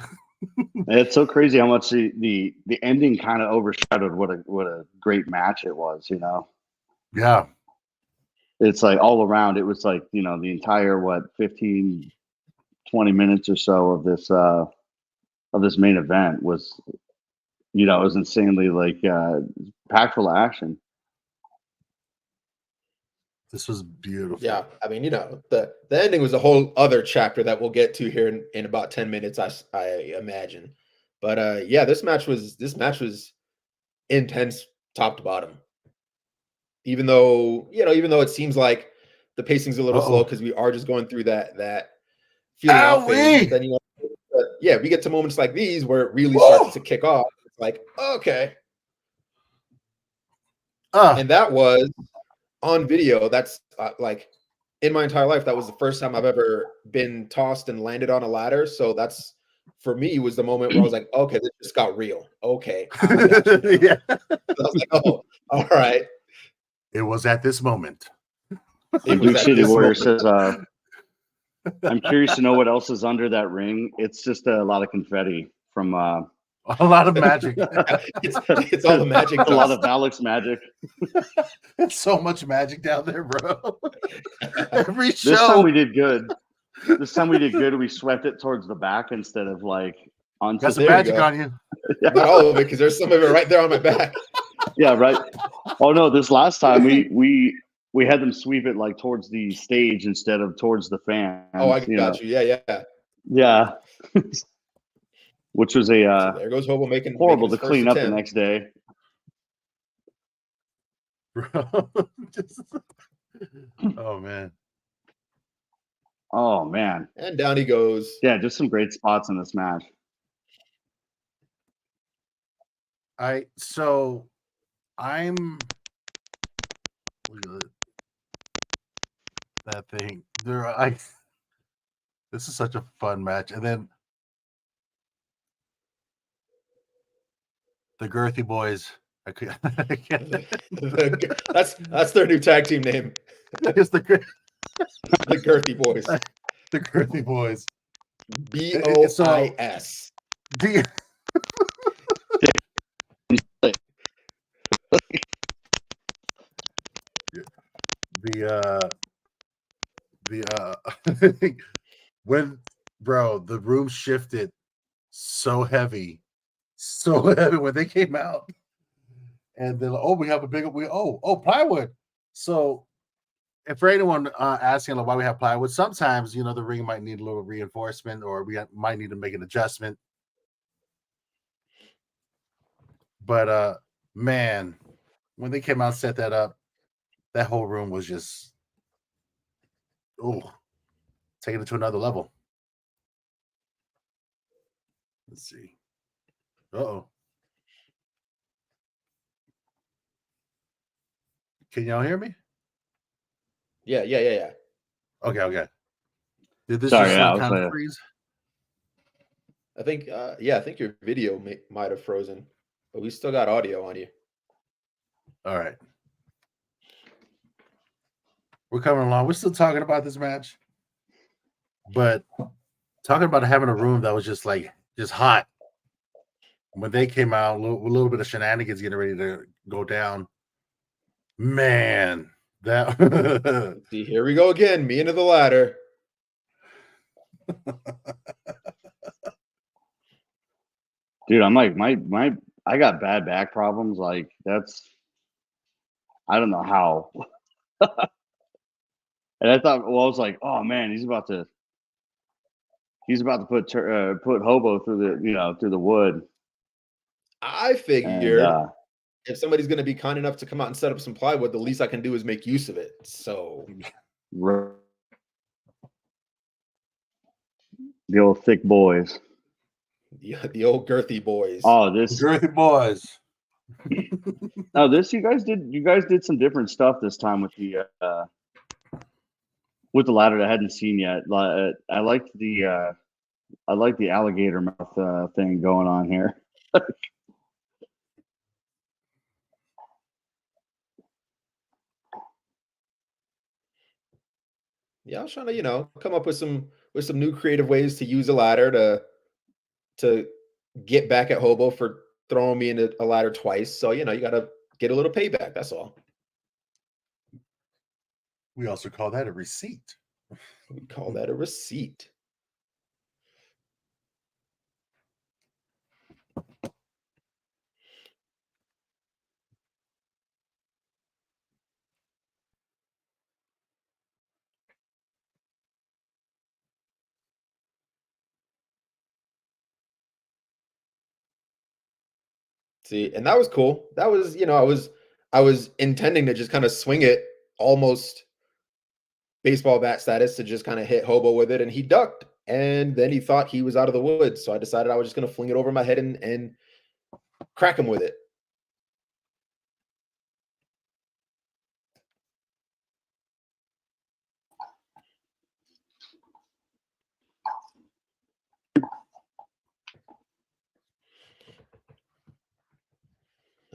It's so crazy how much the ending kind of overshadowed what a great match it was. You know. Yeah. It's like all around. It was like, you know, the entire 15, 20 minutes or so of this main event was, you know, it was insanely like packed full of action. This was beautiful. Yeah, I mean, you know, the ending was a whole other chapter that we'll get to here in about 10 minutes, I imagine. But yeah, this match was intense top to bottom. Even though it seems like the pacing's a little slow because we are just going through that feeling out phase. Then, you know, yeah, we get to moments like these where it really starts to kick off. It's like, okay. And that was on video. That's like in my entire life, that was the first time I've ever been tossed and landed on a ladder. So that's, for me, was the moment where I was like, okay, this just got real. Okay. Yeah. So I was like, oh, all right. It was at this moment. Duke City Warrior says, I'm curious to know what else is under that ring. It's just a lot of confetti from a lot of magic. it's all the magic. A lot of Alex magic. It's so much magic down there, bro. Every show. This time we did good. We swept it towards the back instead of like onto. Got some magic on you. Yeah. Not all of it, because there's some of it right there on my back. Yeah, right. Oh no, this last time we had them sweep it like towards the stage instead of towards the fans. Oh, I got you. Yeah. Which was a so there goes Hobo making horrible to clean up the next day. Oh man. Oh man. And down he goes. Yeah, just some great spots in this match. I'm look at that thing. This is such a fun match. And then the Girthy Boys. That's their new tag team name. It's the Girthy Boys. The Girthy Boys. BOIS. When the room shifted so heavy when they came out, and then we have a big plywood. So if for anyone asking why we have plywood, sometimes the ring might need a little reinforcement, or we might need to make an adjustment. But man, when they came out and set that up, that whole room was just taking it to another level. Let's see. Can y'all hear me? Yeah. Okay. Did this Sorry, just kind of freeze? I think your video might have frozen, but we still got audio on you. All right. We're coming along. We're still talking about this match, but talking about having a room that was just hot. When they came out, a little bit of shenanigans getting ready to go down. Man, that see, here we go again. Me into the ladder. Dude, I'm like I got bad back problems. Like I don't know how. And I thought, I was like, oh man, he's about to put Hobo through the wood. I figured if somebody's going to be kind enough to come out and set up some plywood, the least I can do is make use of it. So the old thick boys. The old girthy boys. Oh, this girthy boys. Oh, this you guys did some different stuff this time with the with the ladder that I hadn't seen yet. I liked the alligator mouth thing going on here. Yeah, I was trying to, come up with some new creative ways to use a ladder to get back at Hobo for throwing me into a ladder twice. So, you got to get a little payback. That's all. We also call that a receipt. We call that a receipt. See, and that was cool. That was, I was intending to just kind of swing it almost baseball bat status to just kind of hit Hobo with it, and he ducked. And then he thought he was out of the woods. So I decided I was just going to fling it over my head and crack him with it.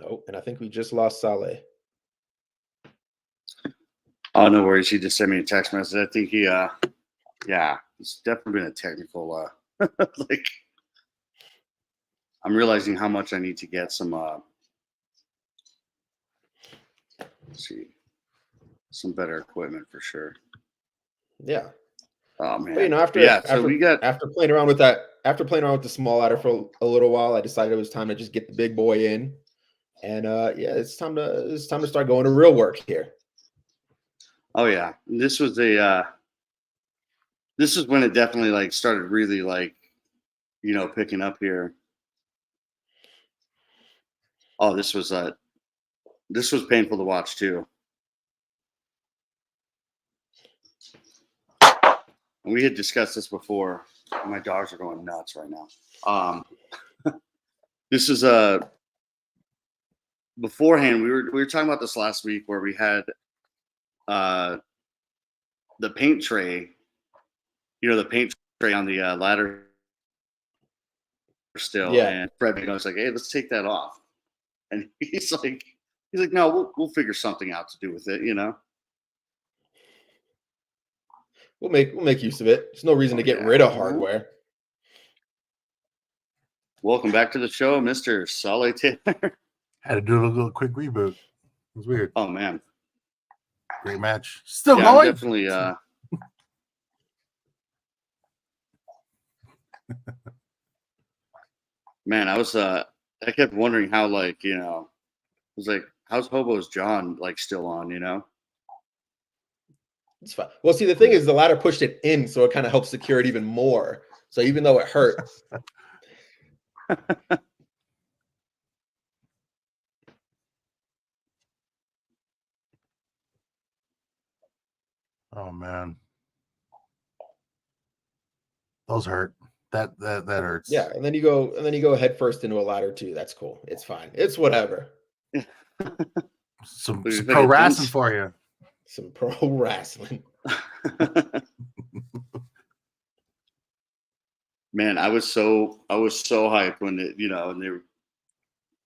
Oh, and I think we just lost Saleh. Oh, no worries. He just sent me a text message. I think he, yeah, it's definitely been a technical, like, I'm realizing how much I need to get some, let's see, some better equipment for sure. Yeah. Oh man. But, after playing around with the small ladder for a little while, I decided it was time to just get the big boy in. And it's time to start going to real work here. Oh yeah. This is when it definitely like started really like, picking up here. Oh, this was painful to watch too. And we had discussed this before. My dogs are going nuts right now. This is beforehand. We were talking about this last week where we had the paint tray. The paint tray on the ladder still. Yeah. And Fred goes like, "Hey, let's take that off." And he's like, "No, we'll figure something out to do with it." We'll make use of it. There's no reason to get rid of hardware. Welcome back to the show, Mr. Saleh Taylor. Had to do a little quick reboot. It was weird. Oh man. Great match. Still going? I'm definitely man, I kept wondering how I was like, how's Hobo's John like still on, It's fine. Well, see, the thing is the ladder pushed it in, so it kind of helps secure it even more. So even though it hurt. Oh man. Those hurt. That hurts. Yeah, and then you go head first into a ladder too. That's cool. It's fine. It's whatever. Some pro wrestling for you. Some pro wrestling. Man, I was so hyped when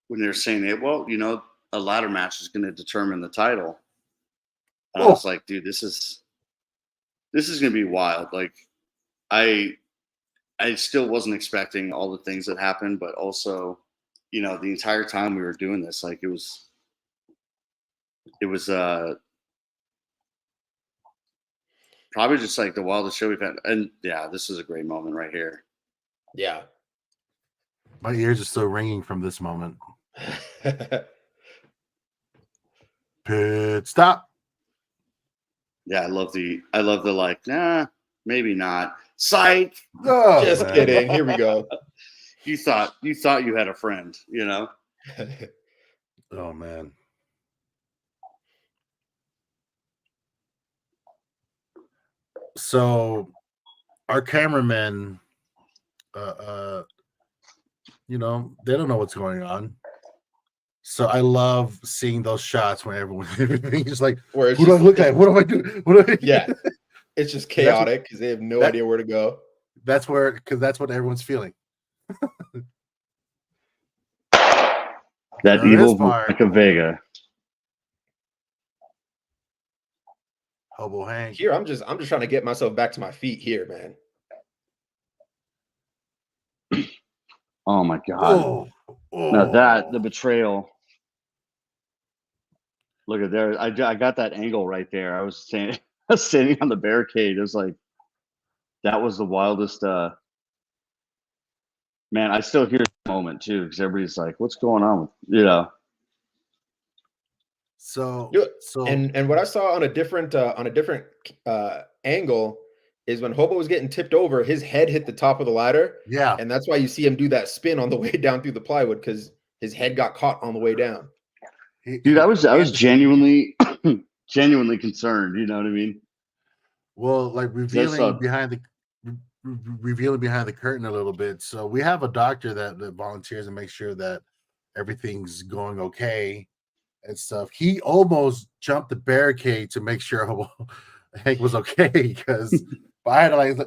when they were saying it. A ladder match is going to determine the title. And I was like, dude, this is going to be wild. Like, I still wasn't expecting all the things that happened, but also, the entire time we were doing this, like it was probably just like the wildest show we've had. And yeah, this is a great moment right here. Yeah. My ears are still ringing from this moment. Pit stop. Yeah, I love the like, nah, maybe not. Psych. Oh, just kidding. Here we go. You thought you had a friend, Oh man. So our cameramen they don't know what's going on. So I love seeing those shots when everything is like, who do I look at? What do I do? Yeah. It's just chaotic because they have no idea where to go. That's what everyone's feeling. That evil Veronica Vega. Hobo Hank. Here, I'm just trying to get myself back to my feet here, man. Oh my God. Now the betrayal. Look at there. I got that angle right there. I was standing on the barricade. It was like, that was the wildest. Man, I still hear the moment too, because everybody's like, what's going on? So and what I saw on a different angle is when Hobo was getting tipped over, his head hit the top of the ladder. Yeah. And that's why you see him do that spin on the way down through the plywood, because his head got caught on the way down. Dude, I was genuinely concerned. You know what I mean? Well, like revealing behind the curtain a little bit. So we have a doctor that volunteers and makes sure that everything's going okay and stuff. He almost jumped the barricade to make sure Hank was okay, because I had to like,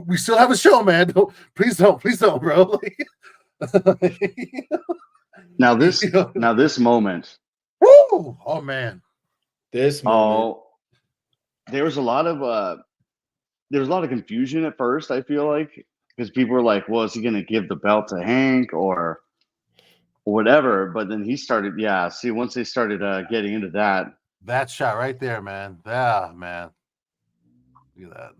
we still have a show, man. Please don't, bro. Now this moment. Woo! Oh man. This moment. There was a lot of confusion at first, I feel like, because people were like, well, is he gonna give the belt to Hank or whatever? But then he started, once they started getting into that shot right there, man. Yeah, man. Look at that.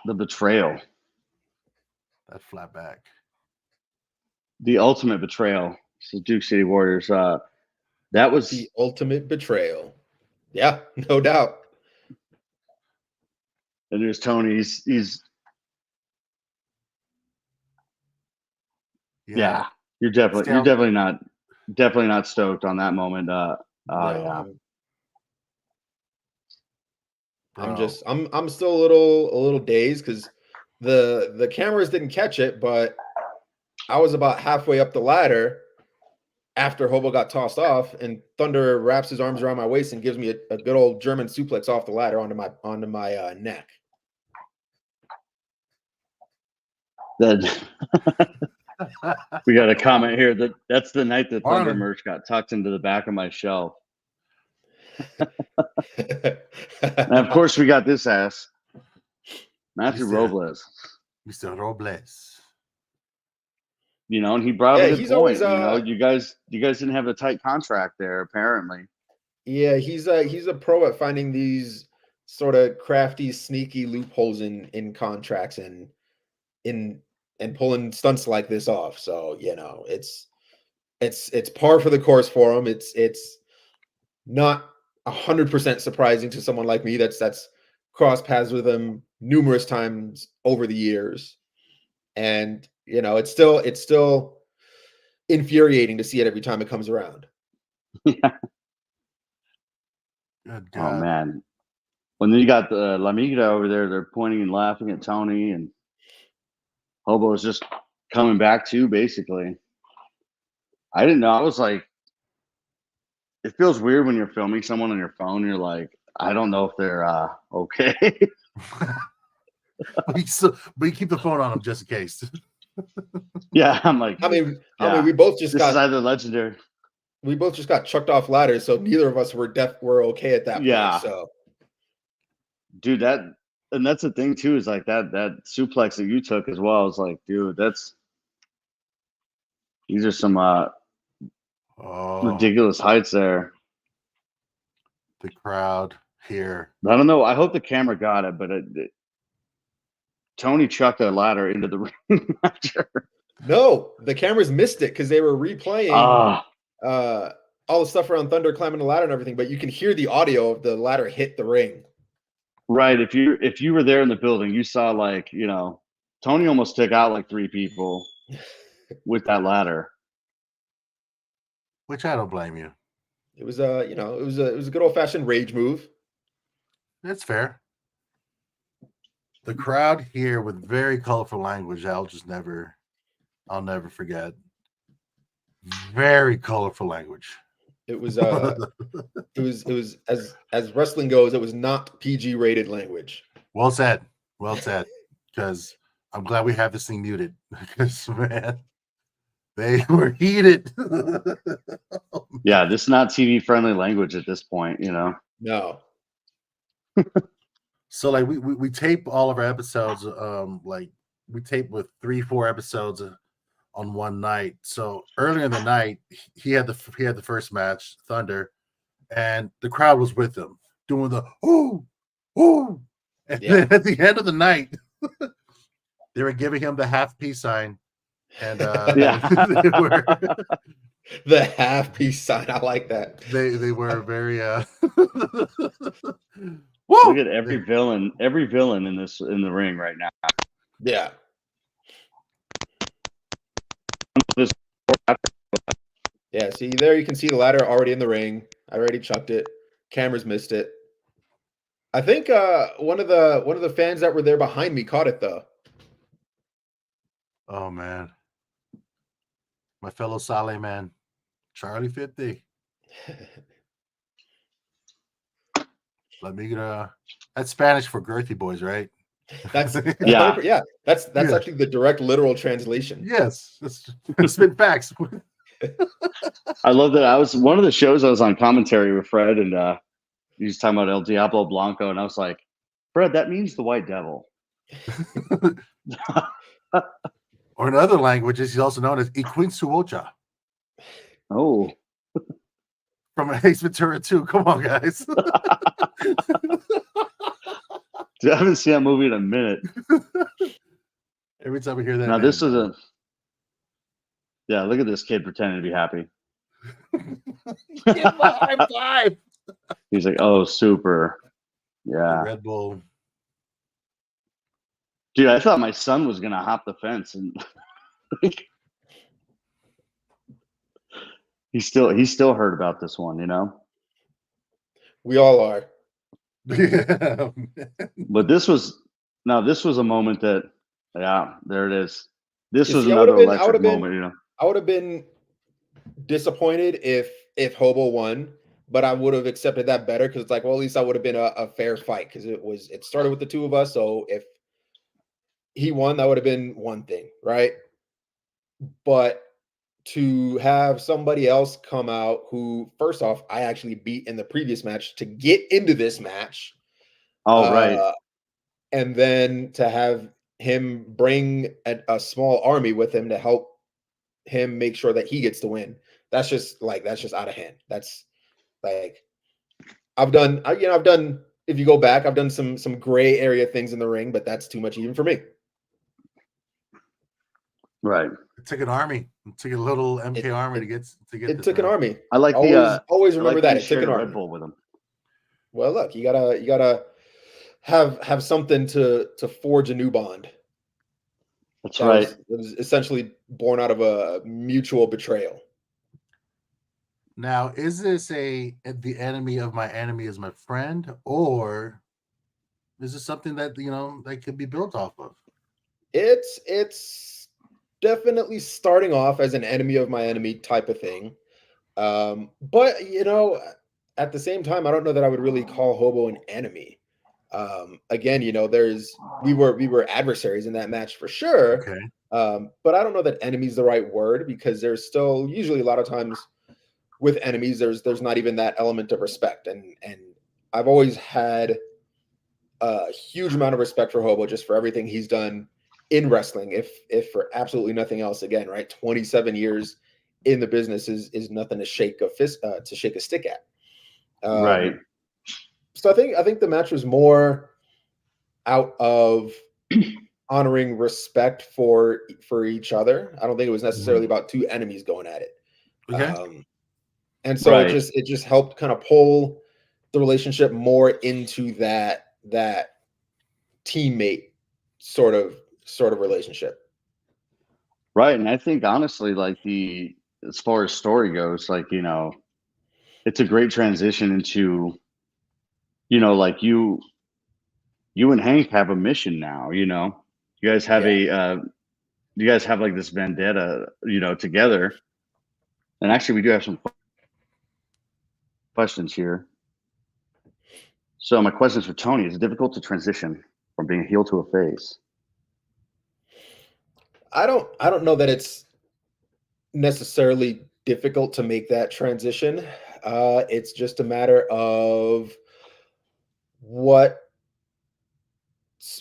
The betrayal. That flat back. The ultimate betrayal. So Duke City Warriors. That was the ultimate betrayal. Yeah, no doubt. And there's Tony. He's yeah. You're definitely not stoked on that moment. No. Yeah. I'm still a little dazed because the cameras didn't catch it, but I was about halfway up the ladder after Hobo got tossed off, and Thunder wraps his arms around my waist and gives me a good old German suplex off the ladder onto my neck. We got a comment here that's the night that Thunder merch got tucked into the back of my shelf. And of course, we got this ass, Matthew Robles. Mr. Robles. You know, and he brought up a good point. Always, you guys didn't have a tight contract there, apparently. Yeah, he's a pro at finding these sort of crafty, sneaky loopholes in contracts and pulling stunts like this off. So, you know, it's par for the course for him. It's not 100% surprising to someone like me that's crossed paths with him numerous times over the years. And, you know, it's still infuriating to see it every time it comes around. Yeah. Oh man. When you got the La Migra over there, they're pointing and laughing at Tony, and Hobo is just coming back too, basically. I didn't know. I was like, it feels weird when you're filming someone on your phone. You're like, I don't know if they're okay. But you keep the phone on them just in case. Yeah, I'm like, I mean, we both just got either legendary. We both just got chucked off ladders, so neither of us were okay at that point. So, dude, that's the thing too, is like that suplex that you took as well. I was like, dude, these are some ridiculous heights there. The crowd here. I don't know. I hope the camera got it, but Tony chucked a ladder into the ring. No, the cameras missed it because they were replaying all the stuff around Thunder climbing the ladder and everything. But you can hear the audio of the ladder hit the ring. Right. If you were there in the building, you saw, like, you know, Tony almost took out like 3 people with that ladder. Which I don't blame you. It was it was a good old fashioned rage move. That's fair. The crowd here with very colorful language, I'll never forget. Very colorful language. It was as wrestling goes, it was not PG rated language. Well said. Well said. Because I'm glad we have this thing muted. Because man, they were heated. Yeah, this is not TV friendly language at this point, you know. No. So like we tape all of our episodes, like we tape with 3-4 episodes on one night. So earlier in the night, he had the first match, Thunder, and the crowd was with him doing the ooh, ooh. And then at the end of the night, they were giving him the half peace sign. And they were the half peace sign. I like that. They were very Look at every villain in the ring right now. Yeah. Yeah, see there you can see the ladder already in the ring. I already chucked it. Cameras missed it. I think one of the fans that were there behind me caught it though. Oh man. My fellow Sale man, Charlie 50. Let me get that's Spanish for girthy boys, right? That's yeah. That's actually the direct literal translation. Yes, it's been facts. I love that. I was one of the shows I was on commentary with Fred, and he was talking about El Diablo Blanco, and I was like, Fred, that means the White Devil. Or in other languages, he's also known as Iquinsuocha. Oh. From Ace Ventura 2. Come on, guys. Dude, I haven't seen that movie in a minute. Every time we hear that. Now, this is a... Yeah, look at this kid pretending to be happy. Give my high five. He's like, oh, super. Yeah. Red Bull. Dude, I thought my son was gonna hop the fence, and he's still hurt about this one, you know. We all are. Yeah. But this was a moment that, yeah, there it is. This was another electric moment, you know. I would have been disappointed if Hobo won, but I would have accepted that better because it's like, well, at least I would have been a fair fight because it started with the two of us. So if he won, that would have been one thing, right? But to have somebody else come out who, first off, I actually beat in the previous match to get into this match. Oh, right. And then to have him bring a small army with him to help him make sure that he gets the win. That's just out of hand. That's like, I've done, if you go back, I've done some gray area things in the ring, but that's too much even for me. Right. It took an army. It took a little MK army to get. It took an army. I like always remember that. It took an army. Red Bull with him. Well, look, you gotta have something to forge a new bond. That's right. It was essentially born out of a mutual betrayal. Now, is this the enemy of my enemy is my friend, or is this something that that could be built off of? It's definitely starting off as an enemy of my enemy type of thing. But at the same time, I don't know that I would really call Hobo an enemy. Again, we were adversaries in that match for sure. Okay. But I don't know that enemy is the right word because there's still usually a lot of times with enemies, there's not even that element of respect. And I've always had a huge amount of respect for Hobo just for everything he's done in wrestling. If for absolutely nothing else, again, right? 27 years in the business is nothing to shake a stick at. Right. So I think the match was more out of honoring respect for each other. I don't think it was necessarily about two enemies going at it. Okay. And so it just helped kind of pull the relationship more into that teammate sort of relationship. Right. And I think honestly, like as far as story goes, like, it's a great transition into, like you and Hank have a mission now, you guys have you guys have like this vendetta, together. And actually we do have some questions here. So my question is for Tony: is it difficult to transition from being a heel to a face? I don't know that it's necessarily difficult to make that transition. It's just a matter of what,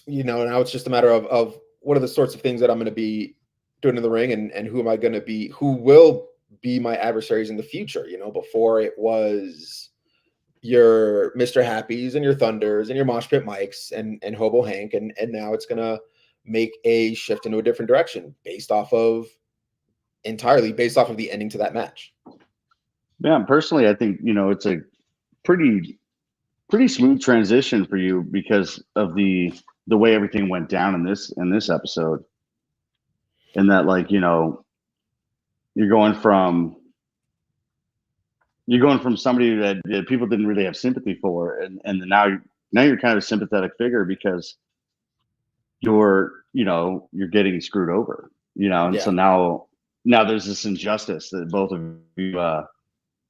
now it's just a matter of what are the sorts of things that I'm going to be doing in the ring, and who am I going to be, who will be my adversaries in the future. Before it was your Mr. Happies and your Thunders and your Mosh Pit Mikes and Hobo Hank, and now it's going to make a shift into a different direction entirely based off of the ending to that match. Yeah, personally, I think it's a pretty smooth transition for you because of the way everything went down in this episode, and that you're going from somebody that people didn't really have sympathy for, and now you're kind of a sympathetic figure because you're getting screwed over, and so now there's this injustice that both of you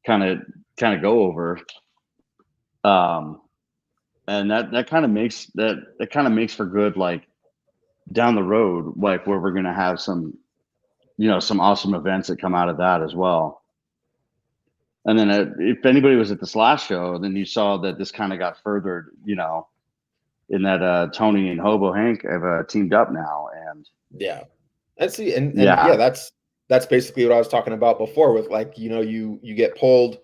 kind of go over, and that kind of makes for good, down the road, where we're gonna have some awesome events that come out of that as well. And then if anybody was at this last show, then you saw that this kind of got furthered, in that Tony and Hobo Hank have teamed up now, and that's basically what I was talking about before with you get pulled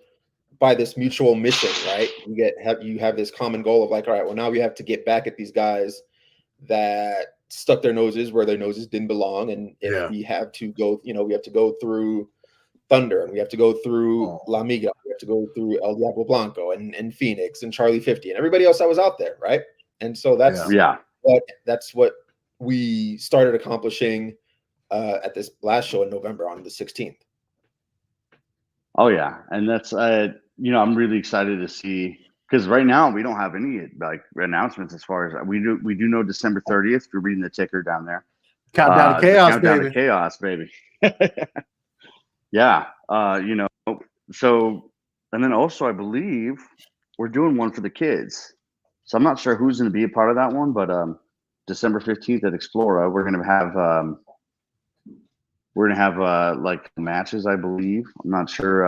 by this mutual mission, right? You have this common goal of all right, well, now we have to get back at these guys that stuck their noses where their noses didn't belong, and if we have to go, we have to go through Thunder, and we have to go through La Miga, we have to go through El Diablo Blanco and Phoenix and Charlie 50 and everybody else that was out there, right? And so that's what we started accomplishing at this last show in November on the 16th. Oh yeah, and that's I'm really excited to see, because right now we don't have any announcements as far as we do know December 30th. You're reading the ticker down there. Countdown to chaos, countdown baby. To chaos, baby. Yeah, so, and then also I believe we're doing one for the kids. So I'm not sure who's going to be a part of that one, but December 15th at Explora, we're going to have matches, I believe. I'm not sure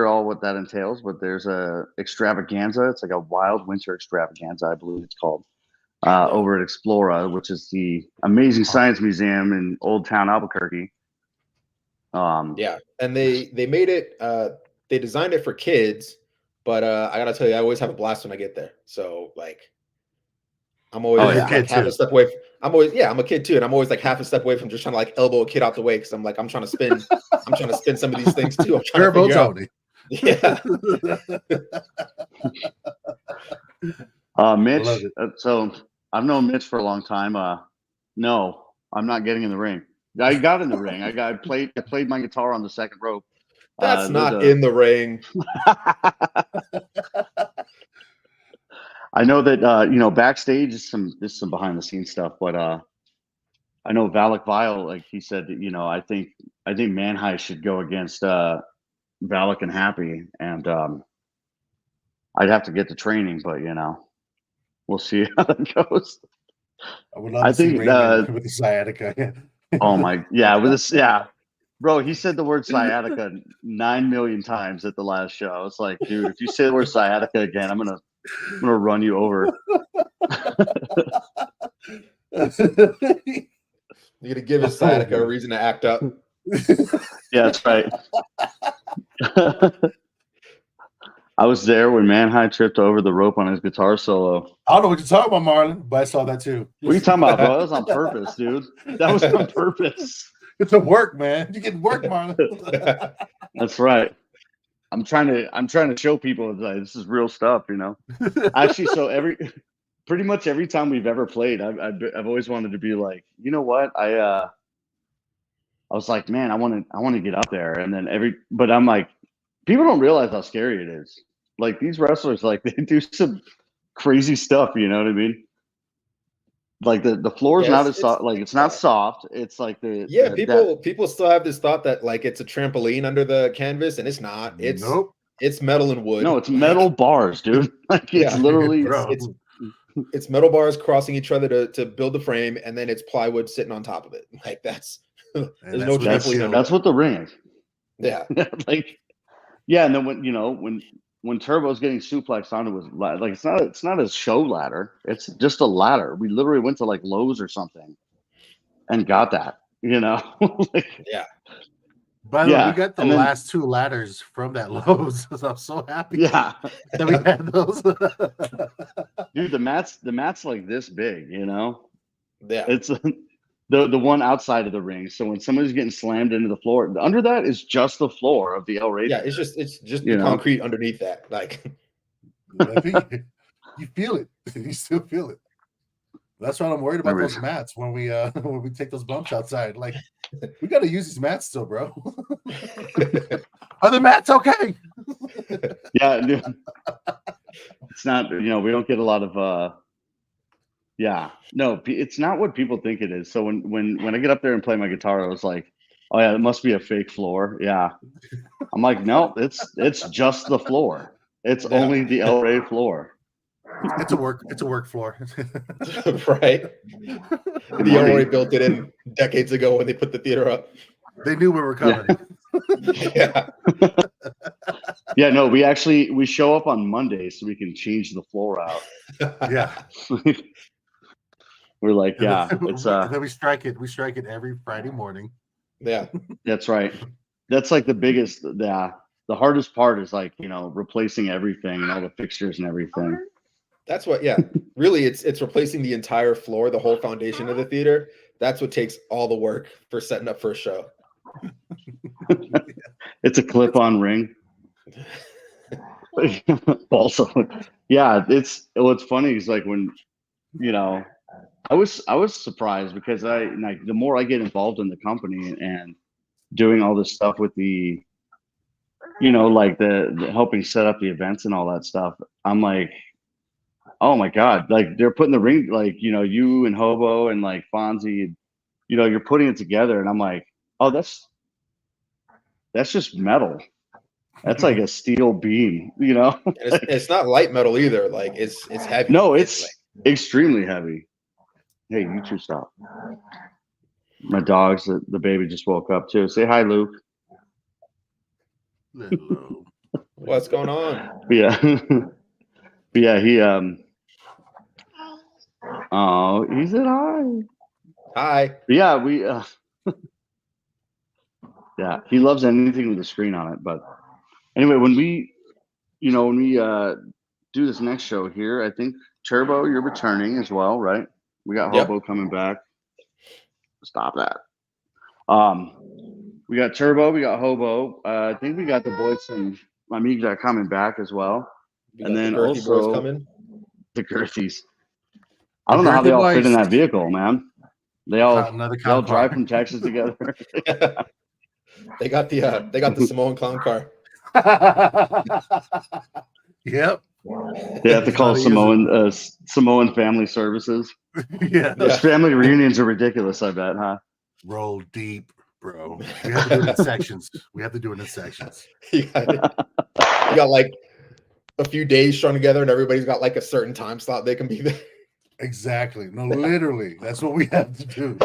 all what that entails, but there's a extravaganza. It's like a wild winter extravaganza, I believe it's called, over at Explora, which is the amazing science museum in Old Town Albuquerque. And they made it, they designed it for kids, but I gotta tell you, I always have a blast when I get there. So I'm always half a step away. I'm a kid too, and I'm always half a step away from just trying to elbow a kid out the way, because I'm trying to spin some of these things too. I'm trying to figure out. Yeah. Mitch. So I've known Mitch for a long time. No, I'm not getting in the ring. I got in the ring. I played my guitar on the second rope. That's not in the ring. I know that backstage is some behind the scenes stuff, but I know Valak Vile, he said that I think Manhigh should go against Valak and Happy, and I'd have to get the training, but we'll see how that goes. I would love to see Raymond with the sciatica. Oh my, yeah, with this, yeah, bro. He said the word sciatica 9 million times at the last show. It's like, dude, if you say the word sciatica again, I'm gonna run you over. You're gonna give his sciatica a reason to act up. Yeah, that's right. I was there when Manhigh tripped over the rope on his guitar solo. I don't know what you're talking about, Marlon, but I saw that too. What are you talking about, bro? That was on purpose, dude. That was on purpose. It's a work, man. You get work, Marlon. That's right. I'm trying to show people this is real stuff, Actually, so pretty much every time we've ever played, I've always wanted to be like, you know what? I was like, man, I want to get up there, and then but I'm like, people don't realize how scary it is. These wrestlers, they do some crazy stuff. You know what I mean? The floor is not as soft. It's not soft. It's people still have this thought that it's a trampoline under the canvas, and it's not. It's nope. It's metal and wood. No, it's metal bars, dude. Like it's literally it's metal bars crossing each other to build the frame, and then it's plywood sitting on top of it. Like there's no trampoline. That's what the ring is. Yeah. Like and then when Turbo's getting suplexed on, it was like it's not a show ladder. It's just a ladder. We literally went to like Lowe's or something and got that. Like, yeah. By the way, we got the last 2 ladders from that Lowe's. I'm so happy. Yeah, that we had those. Dude, the mat's like this big. Yeah, it's the one outside of the ring. So when somebody's getting slammed into the floor, under that is just the floor of the El Rey. Yeah, it's just the concrete underneath that. Like you feel it. You still feel it. That's what I'm worried about those mats when we take those bumps outside. Like we got to use these mats still, bro. Are the mats okay? Yeah, dude. It's not. We don't get a lot of. No, it's not what people think it is. So when I get up there and play my guitar, I was like, oh yeah, it must be a fake floor. Yeah, I'm like, no, it's just the floor. It's only the El Rey floor. It's a work floor. Right. The El Rey built it in decades ago when they put the theater up. They knew we were coming. Yeah. Yeah, no, we show up on Monday so we can change the floor out. Yeah. We're like, it's and then we strike it every Friday morning. Yeah. That's right. That's like the biggest the hardest part is like, replacing everything and all the fixtures and everything. That's what, really it's replacing the entire floor, the whole foundation of the theater. That's what takes all the work for setting up for a show. It's a clip-on ring. Also, it's what's funny is like when, I was surprised because the more I get involved in the company and doing all this stuff with the, like the helping set up the events and all that stuff, I'm like, oh my God, like they're putting the ring, like, you and Hobo and like Fonzie, you're putting it together. And I'm like, oh, that's just metal. That's like a steel beam, It's not light metal either. Like it's heavy. No, it's extremely heavy. Hey, you two stop. My dog's the baby just woke up too. Say hi, Luke. Hello. What's going on? Yeah. He oh, he said hi. Hi. Yeah, we yeah, he loves anything with a screen on it. But anyway, when we do this next show here, I think Turbo, you're returning as well, right? We got Hobo coming back. Stop that. We got Turbo, we got Hobo. I think we got the boys from Amiga coming back as well. And then the also boys coming. The Girthies. I don't know how they all fit in that vehicle, man. They all drive from Texas together. They got the Samoan clown car. Yep. They have to call Samoan Family Services. Yeah. Those family reunions are ridiculous, I bet, huh? Roll deep, bro. We have to do it in sections. You got like a few days strung together and everybody's got like a certain time slot they can be there. Exactly. No, literally. That's what we have to do.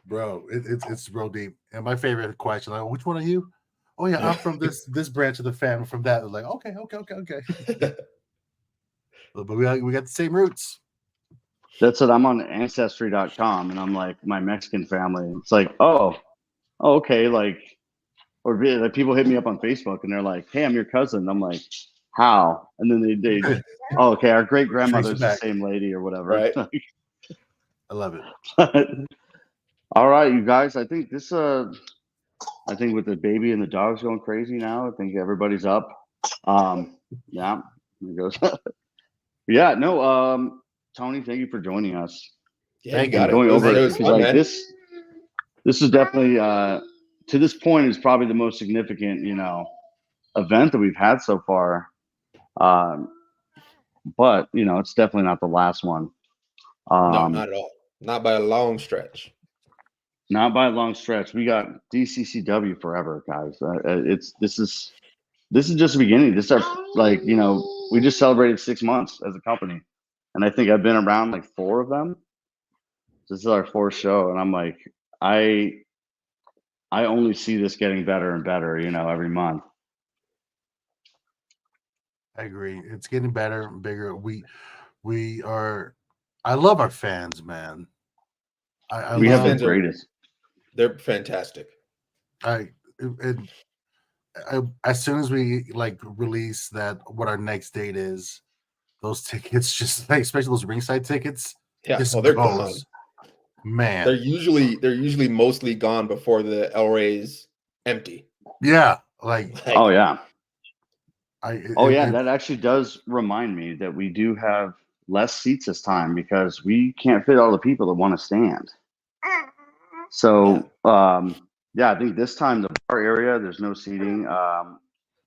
Bro, it's real deep. And my favorite question, like, which one are you? Oh yeah, I'm from this branch of the family, from that. Like, okay. But we got the same roots. That's it. I'm on ancestry.com and I'm like, my Mexican family. It's like, oh, okay. Like, or like people hit me up on Facebook and they're like, hey, I'm your cousin. I'm like, how? And then they oh, okay, our great grandmother's the same lady or whatever. Right. I love it. All right, you guys. I think with the baby and the dogs going crazy now, I think everybody's up. Yeah, there goes. Yeah, no, Tony, thank you for joining us. Yeah, you got going it. Over it was fun, like man. This is definitely to this point is probably the most significant, event that we've had so far. But it's definitely not the last one. No, not at all. Not by a long stretch. Not by a long stretch. We got DCCW forever, guys. This is this is just the beginning. This is our, like, you know, we just celebrated 6 months as a company, and I think I've been around like 4 of them. This is our 4th show, and I'm like, I only see this getting better and better, you know, every month. I agree. It's getting better and bigger. We are. I love our fans, man. We have the greatest. They're fantastic. As soon as we like release that what our next date is, those tickets just like, especially those ringside tickets. Yeah, well, they're gone. Man, they're usually mostly gone before the El Rey's empty. Yeah, like oh yeah. That actually does remind me that we do have less seats this time because we can't fit all the people that want to stand. So I think this time the bar area, there's no seating.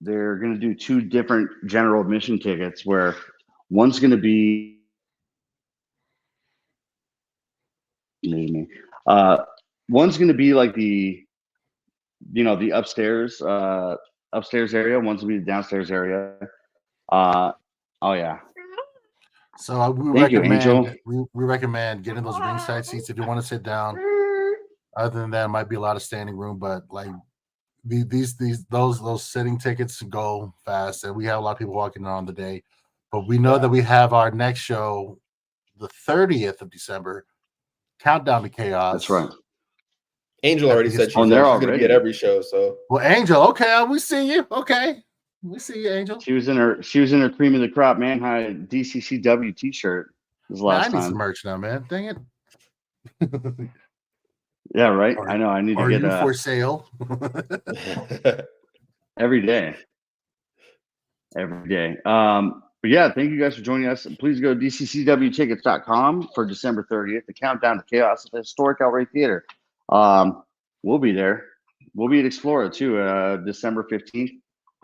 They're going to do 2 different general admission tickets where one's going to be one's going to be like the, you know, the upstairs area. One's going to be the downstairs area. So we recommend getting those ringside seats if you want to sit down. Other than that, it might be a lot of standing room, but like those sitting tickets go fast, and we have a lot of people walking on the day. But we know that we have our next show, the 30th of December, Countdown to Chaos. That's right. Angel already said she's going to be at every show. So well, Angel, okay, we see you. Okay, we see you, Angel. She was in her cream of the crop man high DCCW t-shirt. This last time. I need some merch now, man. Dang it. Yeah, right. I know. I need to get for sale every day. But yeah, thank you guys for joining us. Please go to DCCWtickets.com for December 30th, the Countdown to Chaos at the historic El Rey Theater. We'll be there. We'll be at Explorer too, December 15th.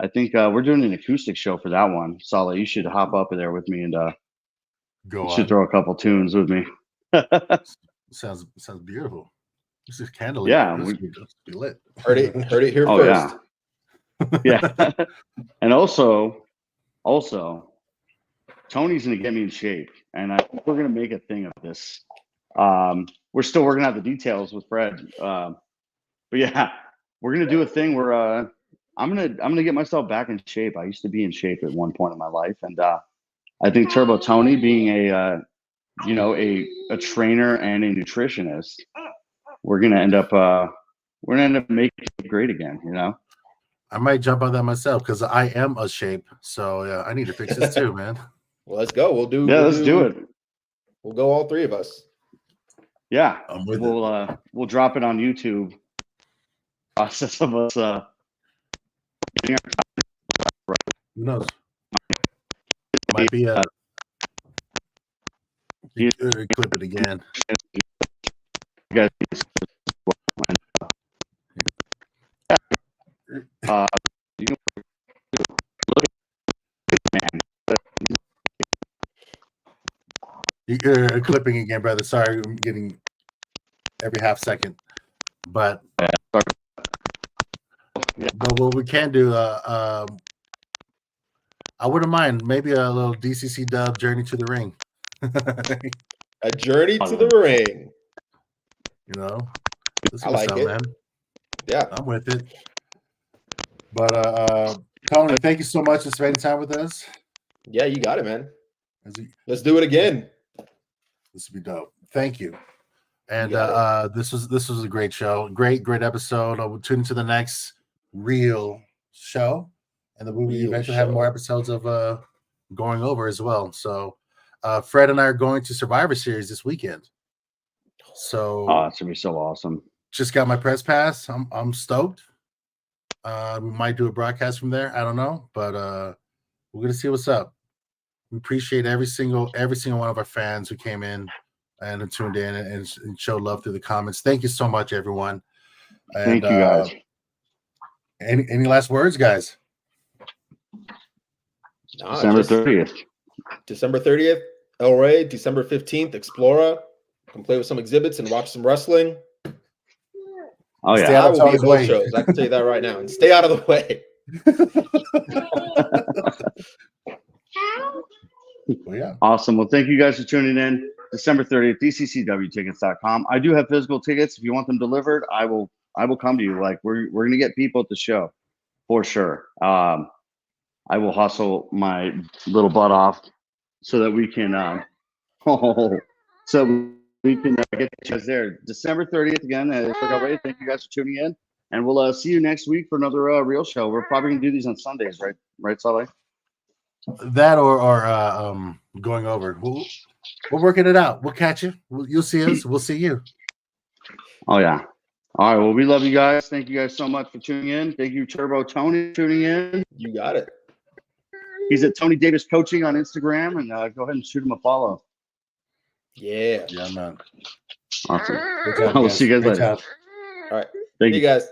I think we're doing an acoustic show for that one. Sala, you should hop up there with me and you should throw a couple tunes with me. Sounds beautiful. This is candle. Yeah, we be lit. Heard it here first. Yeah. And also, Tony's gonna get me in shape, and I think we're gonna make a thing of this. We're still working out the details with Fred, but yeah, we're gonna do a thing where I'm gonna get myself back in shape. I used to be in shape at one point in my life, and I think Turbo Tony, being a trainer and a nutritionist, we're gonna end up making it great again. You know, I might jump on that myself because I am a shape. So yeah, I need to fix this too, man. Well, let's go. Let's do it. We'll go all 3 of us. Yeah, we'll drop it on YouTube. Process of us getting our top right. Who knows? Might be clip it again. You guys, you can look at man. You're clipping again, brother. Sorry, I'm getting every half second. But what we can do, I wouldn't mind maybe a little DCC dub journey to the ring. A journey to the ring. You know, I like it. Man. Yeah, I'm with it. But Tony, thank you so much for spending time with us. Yeah, you got it, man. Let's do it again. This would be dope. Thank you. And this was a great show. Great episode. We'll tune into the next real show, and then we will eventually have more episodes of going over as well. So Fred and I are going to Survivor Series this weekend. So it's gonna be so awesome. Just got my press pass. I'm stoked. We might do a broadcast from there. I don't know, but we're gonna see what's up. We appreciate every single one of our fans who came in and tuned in and showed love through the comments. Thank you so much, everyone. Thank you, guys. Any last words, guys? December 30th. December 30th, El Rey. December 15th, Explora. Come play with some exhibits and watch some wrestling. Oh yeah, I will be at both shows. I can tell you that right now. And stay out of the way. Well, yeah. Awesome. Well, thank you guys for tuning in. December 30th, DCCWtickets.com. I do have physical tickets. If you want them delivered, I will come to you. Like we're gonna get people at the show for sure. I will hustle my little butt off so that we can get you guys there. December 30th again. Thank you guys for tuning in, and we'll see you next week for another real show. We're probably gonna do these on Sundays, right? Right, Saleh? That or going over. We're working it out. We'll catch you. You'll see us. We'll see you. Oh yeah. All right. Well, we love you guys. Thank you guys so much for tuning in. Thank you, Turbo Tony, for tuning in. You got it. He's at Tony Davis Coaching on Instagram, and go ahead and shoot him a follow. Yeah. Yeah, man. Awesome. Good job, We'll see you guys later. All right. Thank you guys.